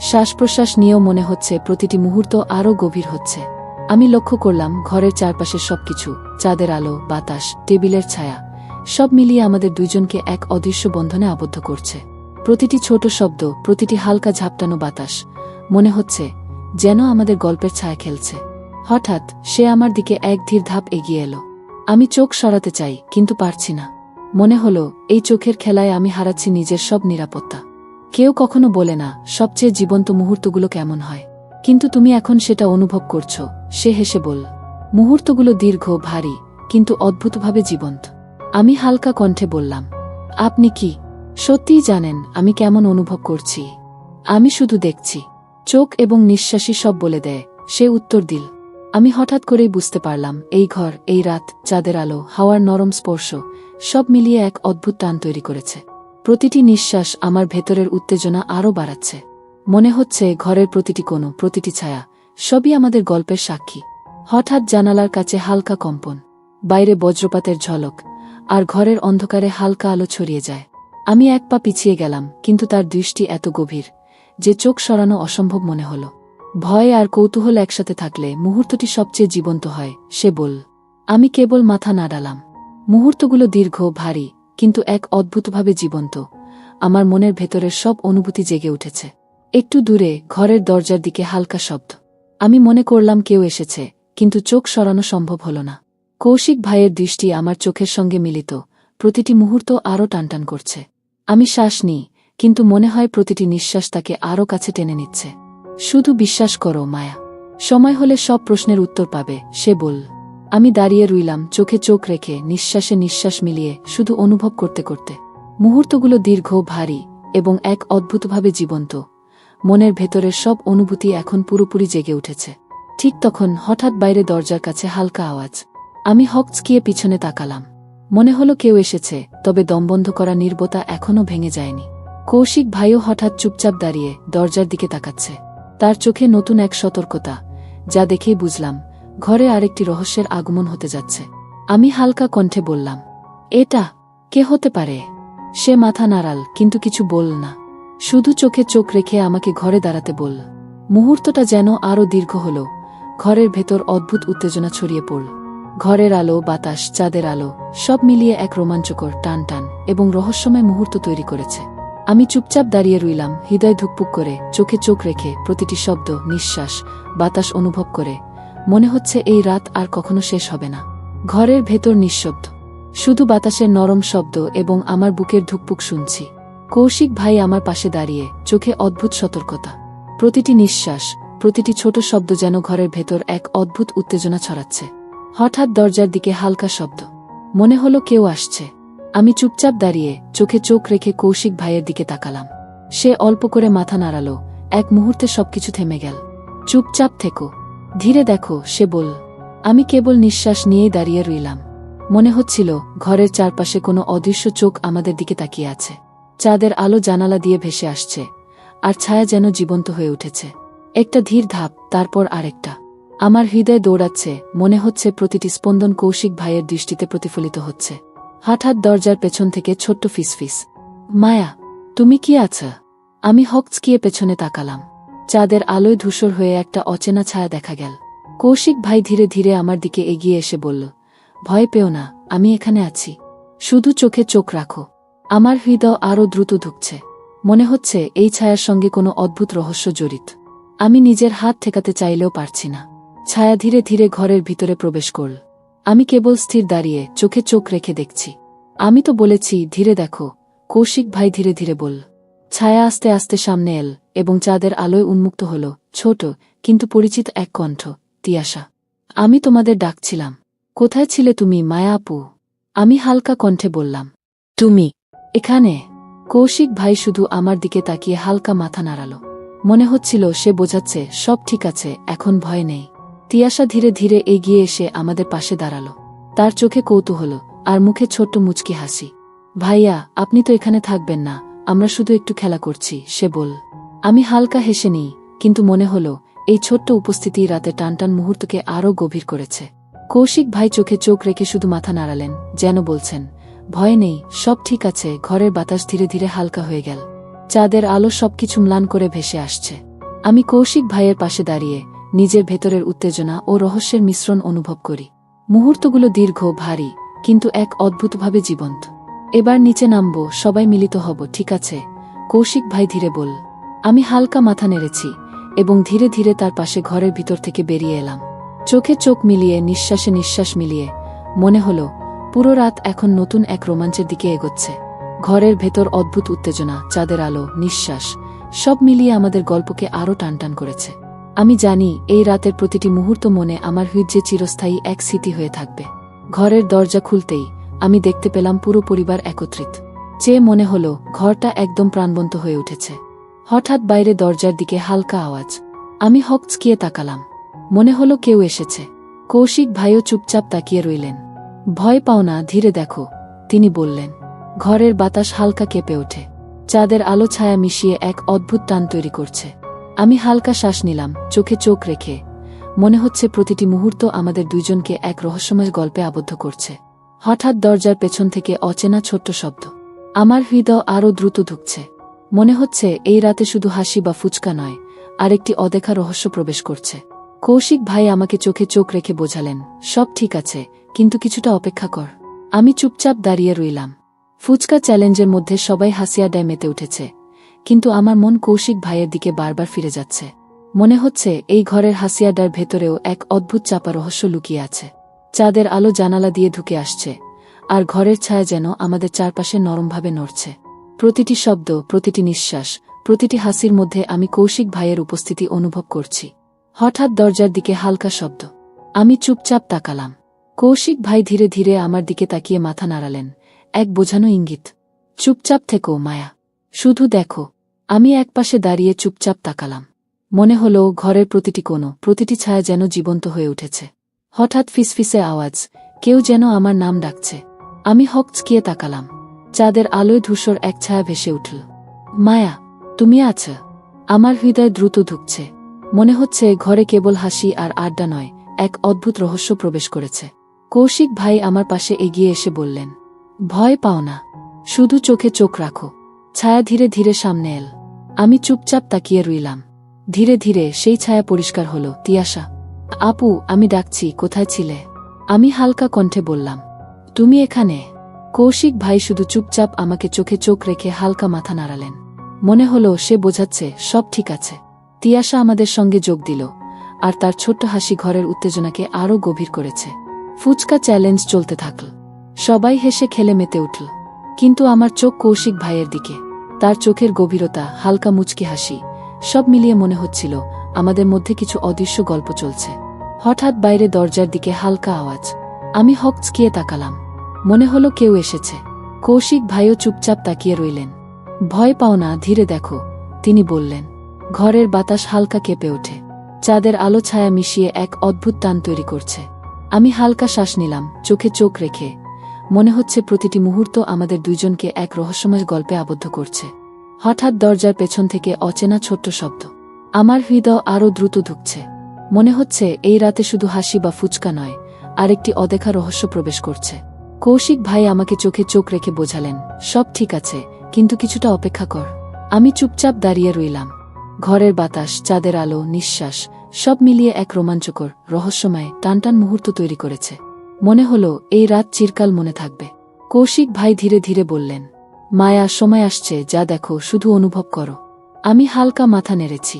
শ্বাস প্রশ্বাস নিয়েও মনে হচ্ছে প্রতিটি মুহূর্ত আরও গভীর হচ্ছে। আমি লক্ষ্য করলাম ঘরের চারপাশের সবকিছু, চাঁদের আলো, বাতাস, টেবিলের ছায়া, সব মিলিয়ে আমাদের দুইজনকে এক অদৃশ্য বন্ধনে আবদ্ধ করছে। প্রতিটি ছোট শব্দ, প্রতিটি হালকা ঝাপটানো বাতাস, মনে হচ্ছে যেন আমাদের গল্পের ছায়া খেলছে। হঠাৎ সে আমার দিকে এক ধীর ধাপ এগিয়ে এলো। আমি চোখ সরাতে চাই, কিন্তু পারছি না। মনে হলো এই চোখের খেলায় আমি হারাচ্ছি নিজের সব নিরাপত্তা। কেউ কখনো বলে না সবচেয়ে জীবন্ত মুহূর্তগুলো কেমন হয়, কিন্তু তুমি এখন সেটা অনুভব করছো। সে হেসে বলল, মুহূর্তগুলো দীর্ঘ, ভারী, কিন্তু অদ্ভুতভাবে জীবন্ত। আমি হালকা কণ্ঠে বললাম, আপনি কি সত্যিই জানেন আমি কেমন অনুভব করছি? আমি শুধু দেখছি। চোখ এবং নিঃশ্বাসই সব বলে দেয়, সে উত্তর দিল। আমি হঠাৎ করেই বুঝতে পারলাম এই ঘর, এই রাত, চাঁদের আলো, হাওয়ার নরম স্পর্শ, সব মিলিয়ে এক অদ্ভুত টান তৈরি করেছে। প্রতিটি নিঃশ্বাস আমার ভেতরের উত্তেজনা আরও বাড়াচ্ছে। মনে হচ্ছে ঘরের প্রতিটি কোণ, প্রতিটি ছায়া, সবই আমাদের গল্পের সাক্ষী। হঠাৎ জানালার কাছে হালকা কম্পন, বাইরে বজ্রপাতের ঝলক, আর ঘরের অন্ধকারে হালকা আলো ছড়িয়ে যায়। আমি এক পা পিছিয়ে গেলাম, কিন্তু তার দৃষ্টি এত গভীর যে চোখ সরানো অসম্ভব মনে হল। ভয় আর কৌতূহল একসাথে থাকলে মুহূর্তটি সবচেয়ে জীবন্ত হয়, সে বলল। আমি কেবল মাথা নাড়ালাম। মুহূর্তগুলো দীর্ঘ, ভারী, কিন্তু এক অদ্ভুতভাবে জীবন্ত। আমার মনের ভেতরের সব অনুভূতি জেগে উঠেছে। একটু দূরে ঘরের দরজার দিকে হালকা শব্দ। আমি মনে করলাম কেউ এসেছে, কিন্তু চোখ সরানো সম্ভব হল না। কৌশিক ভাইয়ের দৃষ্টি আমার চোখের সঙ্গে মিলিত, প্রতিটি মুহূর্ত আরও টানটান করছে। আমি শ্বাস নিই, কিন্তু মনে হয় প্রতিটি নিঃশ্বাস তাকে আরও কাছে টেনে নিচ্ছে। শুধু বিশ্বাস করো মায়া, সময় হলে সব প্রশ্নের উত্তর পাবে, সে বলল। আমি দাঁড়িয়ে রইলাম, চোখে চোখ রেখে, নিঃশ্বাসে নিঃশ্বাস মিলিয়ে, শুধু অনুভব করতে করতে। মুহূর্তগুলো দীর্ঘ, ভারী, এবং এক অদ্ভুতভাবে জীবন্ত। মনের ভেতরের সব অনুভূতি এখন পুরোপুরি জেগে উঠেছে। ঠিক তখন হঠাৎ বাইরে দরজার কাছে হালকা আওয়াজ। আমি হকচকিয়ে পিছনে তাকালাম। মনে হলো কেউ এসেছে, তবে দমবন্ধ করা নীরবতা এখনও ভেঙে যায়নি। কৌশিক ভাইও হঠাৎ চুপচাপ দাঁড়িয়ে দরজার দিকে তাকাচ্ছে। তার চোখে নতুন এক সতর্কতা, যা দেখেই বুঝলাম ঘরে আরেকটি রহস্যের আগমন হতে যাচ্ছে। আমি হালকা কণ্ঠে বললাম, এটা কে হতে পারে? সে মাথা নাড়াল, কিন্তু কিছু বলল না। শুধু চোখে চোখ রেখে আমাকে ঘরে দাঁড়াতে বলল। মুহূর্তটা যেন আরও দীর্ঘ হল। ঘরের ভেতর অদ্ভুত উত্তেজনা ছড়িয়ে পড়ল। ঘরের আলো, বাতাস, চাঁদের আলো, সব মিলিয়ে এক রোমাঞ্চকর, টান টান এবং রহস্যময় মুহূর্ত তৈরি করেছে। আমি চুপচাপ দাঁড়িয়ে রইলাম, হৃদয় ধুকপুক করে, চোখে চোখ রেখে, প্রতিটি শব্দ, নিঃশ্বাস, বাতাস অনুভব করে। মনে হচ্ছে এই রাত আর কখনো শেষ হবে না। ঘরের ভেতর নিঃশব্দ, শুধু বাতাসের নরম শব্দ এবং আমার বুকের ধুকপুক শুনছি। কৌশিক ভাই আমার পাশে দাঁড়িয়ে, চোখে অদ্ভুত সতর্কতা। প্রতিটি নিঃশ্বাস, প্রতিটি ছোট শব্দ যেন ঘরের ভেতর এক অদ্ভুত উত্তেজনা ছড়াচ্ছে। হঠাৎ দরজার দিকে হালকা শব্দ। মনে হলো কেউ আসছে। আমি চুপচাপ দাঁড়িয়ে, চোখে চোখ রেখে কৌশিক ভাইয়ের দিকে তাকালাম। সে অল্প করে মাথা নাড়ালো। এক মুহূর্তে সবকিছু থেমে গেল। চুপচাপ থেকো, ধীরে দেখো, সে বলল। আমি কেবল নিঃশ্বাস নিয়েই দাঁড়িয়ে রইলাম। মনে হচ্ছিল ঘরের চারপাশে কোনো অদৃশ্য চোখ আমাদের দিকে তাকিয়ে আছে। চাঁদের আলো জানালা দিয়ে ভেসে আসছে, আর ছায়া যেন জীবন্ত হয়ে উঠেছে। একটা ধীর ধাপ, তারপর আরেকটা। আমার হৃদয় দৌড়াচ্ছে, মনে হচ্ছে প্রতিটি স্পন্দন কৌশিক ভাইয়ের দৃষ্টিতে প্রতিফলিত হচ্ছে। হঠাৎ দরজার পেছন থেকে ছোট্ট ফিসফিস, মায়া, তুমি কি আছো? আমি হকচকিয়ে পেছনে তাকালাম। চাঁদের আলোয় ধূসর হয়ে একটা অচেনা ছায়া দেখা গেল। কৌশিক ভাই ধীরে ধীরে আমার দিকে এগিয়ে এসে বলল, ভয় পেও না, আমি এখানে আছি। শুধু চোখে চোখ রাখো। আমার হৃদয় আরও দ্রুত ধুকছে। মনে হচ্ছে এই ছায়ার সঙ্গে কোনো অদ্ভুত রহস্য জড়িত। আমি নিজের হাত ঠেকাতে চাইলেও পারছি না। ছায়া ধীরে ধীরে ঘরের ভিতরে প্রবেশ করল। আমি কেবল স্থির দাঁড়িয়ে, চোখে চোখ রেখে দেখছি। আমি তো বলেছি ধীরে দেখো, কৌশিক ভাই ধীরে ধীরে বলল। ছায়া আস্তে আস্তে সামনে এল, এবং চাঁদের আলোয় উন্মুক্ত হল ছোট কিন্তু পরিচিত এক কণ্ঠ, তিয়াশা। আমি তোমাদের ডাকছিলাম। কোথায় ছিলে তুমি, মায়া আপু? আমি হালকা কণ্ঠে বললাম। তুমি এখানে? কৌশিক ভাই শুধু আমার দিকে তাকিয়ে হালকা মাথা নাড়াল। মনে হচ্ছিল সে বোঝাচ্ছে সব ঠিক আছে, এখন ভয় নেই। তিয়াশা ধীরে ধীরে এগিয়ে এসে আমাদের পাশে দাঁড়াল। তার চোখে কৌতূহল, আর মুখে ছোট্ট মুচকি হাসি। ভাইয়া, আপনি তো এখানে থাকবেন না, আমরা শুধু একটু খেলা করছি, সে বলল। আমি হালকা হেসে নিই, কিন্তু মনে হলো এই ছোট্ট উপস্থিতি রাতে টানটান মুহূর্তকে আরও গভীর করেছে। কৌশিক ভাই চোখে চোখ রেখে শুধু মাথা নাড়ালেন, যেন বলছেন, ভয় নেই, সব ঠিক আছে। ঘরের বাতাস ধীরে ধীরে হালকা হয়ে গেল। চাঁদের আলো সবকিছু ম্লান করে ভেসে আসছে। আমি কৌশিক ভাইয়ের পাশে দাঁড়িয়ে নিজের ভেতরের উত্তেজনা ও রহস্যের মিশ্রণ অনুভব করি। মুহূর্তগুলো দীর্ঘ, ভারী, কিন্তু এক অদ্ভুতভাবে জীবন্ত। এবার নিচে নামব, সবাই মিলিত হব, ঠিক আছে? কৌশিক ভাই ধীরে বল। আমি হালকা মাথা নেড়েছি এবং ধীরে ধীরে তার পাশে ঘরের ভিতর থেকে বেরিয়ে এলাম। চোখে চোখ মিলিয়ে, নিঃশ্বাসে নিঃশ্বাস মিলিয়ে মনে হলো পুরো রাত এখন নতুন এক রোমাঞ্চের দিকে এগোচ্ছে। ঘরের ভেতর অদ্ভুত উত্তেজনা, চাঁদের আলো, নিঃশ্বাস, সব মিলিয়ে আমাদের গল্পকে আরও টানটান করেছে। আমি জানি এই রাতের প্রতিটি মুহূর্ত মনে আমার হৃদয়ে চিরস্থায়ী এক স্মৃতি হয়ে থাকবে। ঘরের দরজা খুলতেই আমি দেখতে পেলাম পুরো পরিবার একত্রিত। চেয়ে মনে হলো ঘরটা একদম প্রাণবন্ত হয়ে উঠেছে। হঠাৎ বাইরে দরজার দিকে হালকা আওয়াজ। আমি হকচকিয়ে তাকালাম। মনে হলো কেউ এসেছে। কৌশিক ভাইও চুপচাপ তাকিয়ে রইলেন। ভয় পাও না, ধীরে দেখো, তিনি বললেন। ঘরের বাতাস হালকা কেঁপে ওঠে। চাঁদের আলো ছায়া মিশিয়ে এক অদ্ভুত টান তৈরি করছে। আমি হালকা শ্বাস নিলাম, চোখে চোখ রেখে। মনে হচ্ছে প্রতিটি মুহূর্ত আমাদের দুইজনকে এক রহস্যময় গল্পে আবদ্ধ করছে। হঠাৎ দরজার পেছন থেকে অচেনা ছোট্ট শব্দ। আমার হৃদয় আরও দ্রুত ধুকছে। মনে হচ্ছে এই রাতে শুধু হাসি বা ফুচকা নয়, আরেকটি অদেখা রহস্য প্রবেশ করছে। কৌশিক ভাই আমাকে চোখে চোখ রেখে বোঝালেন, সব ঠিক আছে, কিন্তু কিছুটা অপেক্ষা কর। আমি চুপচাপ দাঁড়িয়ে রইলাম। ফুচকা চ্যালেঞ্জের মধ্যে সবাই হাসি আড্ডায় মেতে উঠেছে, কিন্তু আমার মন কৌশিক ভাইয়ের দিকে বারবার ফিরে যাচ্ছে। মনে হচ্ছে এই ঘরের হাসি আড্ডার ভেতরেও এক অদ্ভুত চাপা রহস্য লুকিয়ে আছে। চাঁদের আলো জানালা দিয়ে ঢুকে আসছে, আর ঘরের ছায়া যেন আমাদের চারপাশে নরমভাবে নড়ছে। প্রতিটি শব্দ, প্রতিটি নিঃশ্বাস, প্রতিটি হাসির মধ্যে আমি কৌশিক ভাইয়ের উপস্থিতি অনুভব করছি। হঠাৎ দরজার দিকে হালকা শব্দ। আমি চুপচাপ তাকালাম। কৌশিক ভাই ধীরে ধীরে আমার দিকে তাকিয়ে মাথা নাড়ালেন, এক বোঝানো ইঙ্গিত। চুপচাপ থেকো মায়া, শুধু দেখো। আমি একপাশে দাঁড়িয়ে চুপচাপ তাকালাম। মনে হলো ঘরের প্রতিটি কোণ, প্রতিটি ছায়া যেন জীবন্ত হয়ে উঠেছে। হঠাৎ ফিসফিসে আওয়াজ, কেউ যেন আমার নাম ডাকছে। আমি হকচকিয়ে তাকালাম। চাঁদের আলোয় ধূসর এক ছায়া ভেসে উঠল। মায়া, তুমি আছো? আমার হৃদয় দ্রুত ধুকছে। মনে হচ্ছে ঘরে কেবল হাসি আর আড্ডা নয়, এক অদ্ভুত রহস্য প্রবেশ করেছে। কৌশিক ভাই আমার পাশে এগিয়ে এসে বললেন, ভয় পাও না, শুধু চোখে চোখ রাখো। ছায়া ধীরে ধীরে সামনে এল। আমি চুপচাপ তাকিয়ে রইলাম। ধীরে ধীরে সেই ছায়া পরিষ্কার হলো। তিয়াশা, আপু, আমি ডাকছি, কোথায় ছিলে? আমি হালকা কণ্ঠে বললাম, তুমি এখানে? কৌশিক ভাই শুধু চুপচাপ আমাকে চোখে চোখ রেখে হালকা মাথা নাড়ালেন। মনে হলো সে বোঝাচ্ছে সব ঠিক আছে। তিয়াশা আমাদের সঙ্গে যোগ দিল, আর তার ছোট্ট হাসি ঘরের উত্তেজনাকে আরও গভীর করেছে। ফুচকা চ্যালেঞ্জ চলতে থাকল। সবাই হেসে খেলে মেতে উঠল, কিন্তু আমার চোখ কৌশিক ভাইয়ের দিকে। তার চোখের গভীরতা, হালকা মুচকি হাসি, সব মিলিয়ে মনে হচ্ছিল আমাদের মধ্যে কিছু অদৃশ্য গল্প চলছে। হঠাৎ বাইরে দরজার দিকে হালকা আওয়াজ। আমি হকচকিয়ে তাকালাম। মনে হলো কেউ এসেছে। কৌশিক ভাইও চুপচাপ তাকিয়ে রইলেন। ভয় পাও না, ধীরে দেখো, তিনি বললেন। ঘরের বাতাস হালকা কেঁপে ওঠে। চাঁদের আলো ছায়া মিশিয়ে এক অদ্ভুত টান তৈরি করছে। আমি হালকা শ্বাস নিলাম, চোখে চোখ রেখে। মনে হচ্ছে প্রতিটি মুহূর্ত আমাদের দুইজনকে এক রহস্যময় গল্পে আবদ্ধ করছে। হঠাৎ দরজার পেছন থেকে অচেনা ছোট্ট শব্দ। আমার হৃদয় আরও দ্রুত ধুকছে। মনে হচ্ছে এই রাতে শুধু হাসি বা ফুচকা নয়, আরেকটি অদেখা রহস্য প্রবেশ করছে। কৌশিক ভাই আমাকে চোখে চোখ রেখে বোঝালেন, সব ঠিক আছে, কিন্তু কিছুটা অপেক্ষা কর। আমি চুপচাপ দাঁড়িয়ে রইলাম। ঘরের বাতাস, চাঁদের আলো, নিঃশ্বাস, সব মিলিয়ে এক রোমাঞ্চকর, রহস্যময়, টানটান মুহূর্ত তৈরি করেছে। মনে হলো এই রাত চিরকাল মনে থাকবে। কৌশিক ভাই ধীরে ধীরে বললেন, মায়া, সময় আসছে, যা দেখো, শুধু অনুভব করো। আমি হালকা মাথা নেড়েছি।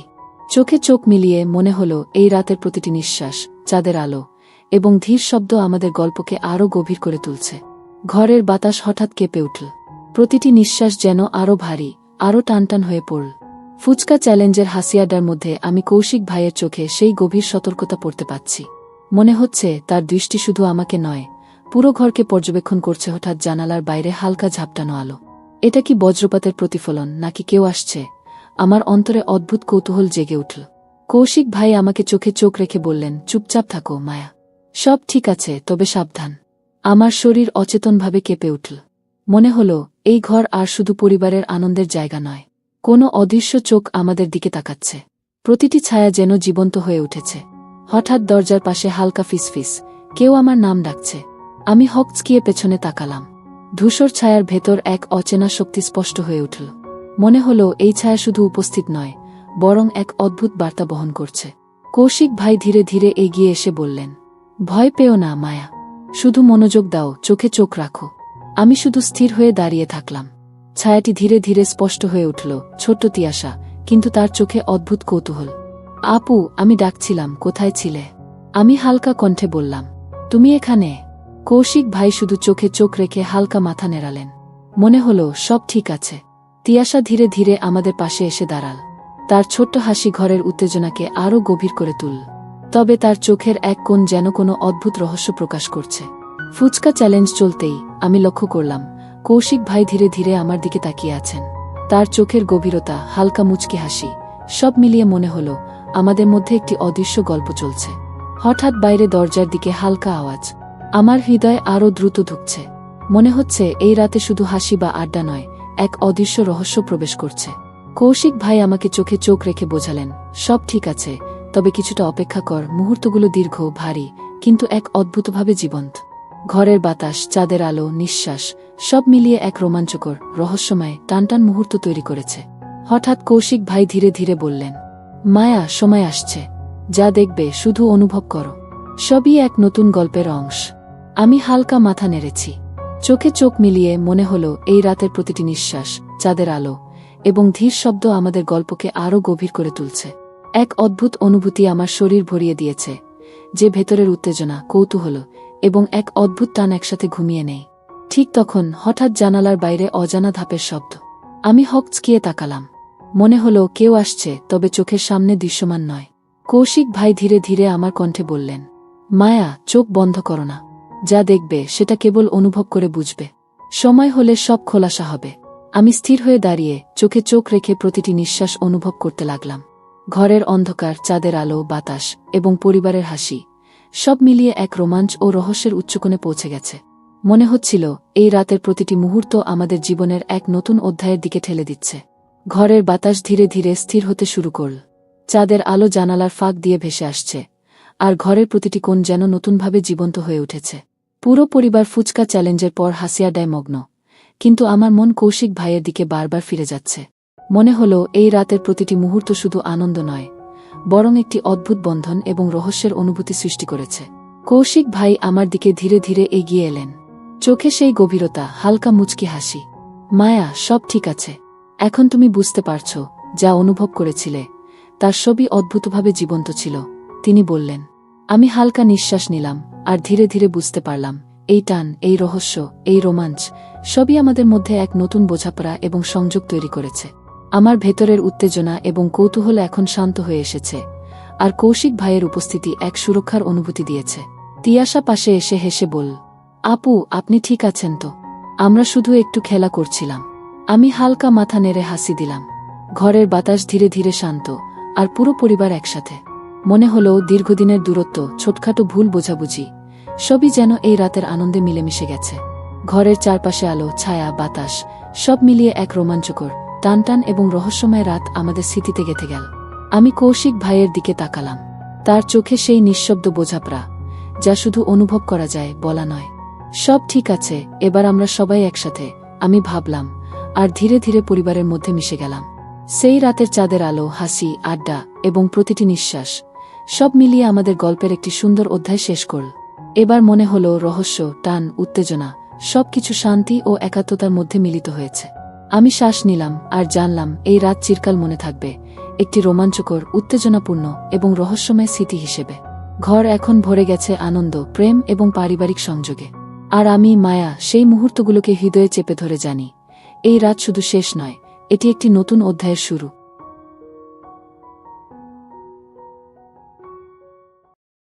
চোখে চোখ মিলিয়ে মনে হলো এই রাতের প্রতিটি নিঃশ্বাস, চাঁদের আলো এবং ধীর শব্দ আমাদের গল্পকে আরও গভীর করে তুলছে। ঘরের বাতাস হঠাৎ কেঁপে উঠল। প্রতিটি নিঃশ্বাস যেন আরও ভারী, আরও টানটান হয়ে পড়ল। ফুচকা চ্যালেঞ্জের হাসিয়াডার মধ্যে আমি কৌশিক ভাইয়ের চোখে সেই গভীর সতর্কতা পড়তে পাচ্ছি। মনে হচ্ছে তার দৃষ্টি শুধু আমাকে নয়, পুরো ঘরকে পর্যবেক্ষণ করছে। হঠাৎ জানালার বাইরে হালকা ঝাপটানো আলো। এটা কি বজ্রপাতের প্রতিফলন, নাকি কেউ আসছে? আমার অন্তরে অদ্ভুত কৌতূহল জেগে উঠল। কৌশিক ভাই আমাকে চোখে চোখ রেখে বললেন, চুপচাপ থাকো মায়া, সব ঠিক আছে, তবে সাবধান। আমার শরীর অচেতনভাবে কেঁপে উঠল। মনে হলো এই ঘর আর শুধু পরিবারের আনন্দের জায়গা নয়, কোনো অদৃশ্য চোখ আমাদের দিকে তাকাচ্ছে। প্রতিটি ছায়া যেন জীবন্ত হয়ে উঠেছে। হঠাৎ দরজার পাশে হালকা ফিসফিস, কেউ আমার নাম ডাকছে। আমি হকচকিয়ে পেছনে তাকালাম। ধূসর ছায়ার ভেতর এক অচেনা শক্তি স্পষ্ট হয়ে উঠল। মনে হলো এই ছায়া শুধু উপস্থিত নয়, বরং এক অদ্ভুত বার্তা বহন করছে। কৌশিক ভাই ধীরে ধীরে এগিয়ে এসে বললেন, ভয় পেও না মায়া, শুধু মনোযোগ দাও, চোখে চোখ রাখো। আমি শুধু স্থির হয়ে দাঁড়িয়ে থাকলাম। ছায়াটি ধীরে ধীরে স্পষ্ট হয়ে উঠল, ছোট্ট তিয়াশা, কিন্তু তার চোখে অদ্ভুত কৌতূহল। আপু, আমি ডাকছিলাম, কোথায় ছিলে? আমি হালকা কণ্ঠে বললাম, তুমি এখানে? কৌশিক ভাই শুধু চোখে চোখ রেখে হালকা মাথা নেড়ালেন। মনে হলো সব ঠিক আছে। তিয়াশা ধীরে ধীরে আমাদের পাশে এসে দাঁড়াল। তার ছোট্ট হাসি ঘরের উত্তেজনাকে আরও গভীর করে তুলল। তবে তার চোখের এক কোণ যেন কোনো অদ্ভুত রহস্য প্রকাশ করছে। ফুচকা চ্যালেঞ্জ চলতেই আমি লক্ষ্য করলাম কৌশিক ভাই ধীরে ধীরে আমার দিকে তাকিয়ে আছেন। তার চোখের গভীরতা, হালকা মুচকি হাসি, সব মিলিয়ে মনে হলো আমাদের মধ্যে একটি অদৃশ্য গল্প চলছে। হঠাৎ বাইরে দরজার দিকে হালকা আওয়াজ। আমার হৃদয় আরও দ্রুত ধুকছে। মনে হচ্ছে এই রাতে শুধু হাসি বা আড্ডা নয়, এক অদৃশ্য রহস্য প্রবেশ করছে। কৌশিক ভাই আমাকে চোখে চোখ রেখে বোঝালেন, সব ঠিক আছে, তবে কিছুটা অপেক্ষা কর। মুহূর্তগুলো দীর্ঘ, ভারী, কিন্তু এক অদ্ভুতভাবে জীবন্ত। ঘরের বাতাস, চাঁদের আলো, নিঃশ্বাস, সব মিলিয়ে এক রোমাঞ্চকর, রহস্যময়, টানটান মুহূর্ত তৈরি করেছে। হঠাৎ কৌশিক ভাই ধীরে ধীরে বললেন, মায়া, সময় আসছে, যা দেখবে শুধু অনুভব করো। সবই এক নতুন গল্পের অংশ। আমি হালকা মাথা নেড়েছি। চোখে চোখ মিলিয়ে মনে হলো এই রাতের প্রতিটি নিঃশ্বাস, চাঁদের আলো এবং ধীর শব্দ আমাদের গল্পকে আরও গভীর করে তুলছে। এক অদ্ভুত অনুভূতি আমার শরীর ভরিয়ে দিয়েছে, যে ভেতরের উত্তেজনা, কৌতূহল এবং এক অদ্ভুত টান একসাথে ঘুমিয়ে নেই। ঠিক তখন হঠাৎ জানালার বাইরে অজানা ধাপের শব্দ। আমি হকচকিয়ে তাকালাম। মনে হলো কেউ আসছে, তবে চোখের সামনে দৃশ্যমান নয়। কৌশিক ভাই ধীরে ধীরে আমার কণ্ঠে বললেন, মায়া, চোখ বন্ধ করো না। যা দেখবে সেটা কেবল অনুভব করে বুঝবে। সময় হলে সব খোলাসা হবে। আমি স্থির হয়ে দাঁড়িয়ে চোখে চোখ রেখে প্রতিটি নিঃশ্বাস অনুভব করতে লাগলাম। ঘরের অন্ধকার, চাঁদের আলো, বাতাস এবং পরিবারের হাসি, সব মিলিয়ে এক রোমাঞ্চ ও রহস্যের উচ্চকোণে পৌঁছে গেছে। মনে হচ্ছিল এই রাতের প্রতিটি মুহূর্ত আমাদের জীবনের এক নতুন অধ্যায়ের দিকে ঠেলে দিচ্ছে। ঘরের বাতাস ধীরে ধীরে স্থির হতে শুরু করল। চাঁদের আলো জানালার ফাঁক দিয়ে ভেসে আসছে, আর ঘরের প্রতিটি কোণ যেন নতুনভাবে জীবন্ত হয়ে উঠেছে। পুরো পরিবার ফুচকা চ্যালেঞ্জের পর হাসি আড্ডায় মগ্ন, কিন্তু আমার মন কৌশিক ভাইয়ের দিকে বারবার ফিরে যাচ্ছে। মনে হলো এই রাতের প্রতিটি মুহূর্ত শুধু আনন্দ নয়, বরং একটি অদ্ভুত বন্ধন এবং রহস্যের অনুভূতি সৃষ্টি করেছে। কৌশিক ভাই আমার দিকে ধীরে ধীরে এগিয়ে এলেন। চোখে সেই গভীরতা, হালকা মুচকি হাসি। মায়া, সব ঠিক আছে। এখন তুমি বুঝতে পারছ, যা অনুভব করেছিলে তার সবই অদ্ভুতভাবে জীবন্ত ছিল, তিনি বললেন। আমি হালকা নিঃশ্বাস নিলাম, আর ধীরে ধীরে বুঝতে পারলাম এই টান, এই রহস্য, এই রোমাঞ্চ সবই আমাদের মধ্যে এক নতুন বোঝাপড়া এবং সংযোগ তৈরি করেছে। আমার ভেতরের উত্তেজনা এবং কৌতূহল এখন শান্ত হয়ে এসেছে, আর কৌশিক ভাইয়ের উপস্থিতি এক সুরক্ষার অনুভূতি দিয়েছে। তিয়াশা পাশে এসে হেসে বলল, আপু, আপনি ঠিক আছেন তো? আমরা শুধু একটু খেলা করছিলাম। আমি হালকা মাথা নেড়ে হাসি দিলাম। ঘরের বাতাস ধীরে ধীরে শান্ত, আর পুরো পরিবার একসাথে। মনে হলো দীর্ঘদিনের দূরত্ব, ছোটখাটো ভুল বোঝাবুঝি, সবই যেন এই রাতের আনন্দে মিলেমিশে গেছে। ঘরের চারপাশে আলো, ছায়া, বাতাস সব মিলিয়ে এক রোমাঞ্চকর, টানটান এবং রহস্যময় রাত আমাদের স্মৃতিতে গেঁথে গেল। আমি কৌশিক ভাইয়ের দিকে তাকালাম। তার চোখে সেই নিঃশব্দ বোঝাপড়া, যা শুধু অনুভব করা যায়, বলা নয়। সব ঠিক আছে, এবার আমরা সবাই একসাথে, আমি ভাবলাম, আর ধীরে ধীরে পরিবারের মধ্যে মিশে গেলাম। সেই রাতের চাঁদের আলো, হাসি, আড্ডা এবং প্রতিটি নিঃশ্বাস সব মিলিয়ে আমাদের গল্পের একটি সুন্দর অধ্যায় শেষ করল। এবার মনে হলো রহস্য, টান, উত্তেজনা সবকিছু শান্তি ও একাত্মতার মধ্যে মিলিত হয়েছে। আমি শ্বাস নিলাম, আর জানলাম এই রাত চিরকাল মনে থাকবে, একটি রোমাঞ্চকর, উত্তেজনাপূর্ণ এবং রহস্যময় স্মৃতি হিসেবে। ঘর এখন ভরে গেছে আনন্দ, প্রেম এবং পারিবারিক সংযোগে। আর আমি, মায়া, সেই মুহূর্তগুলোকে হৃদয়ে চেপে ধরে জানি, এই রাত শুধু শেষ নয়, এটি একটি নতুন অধ্যায়ের শুরু।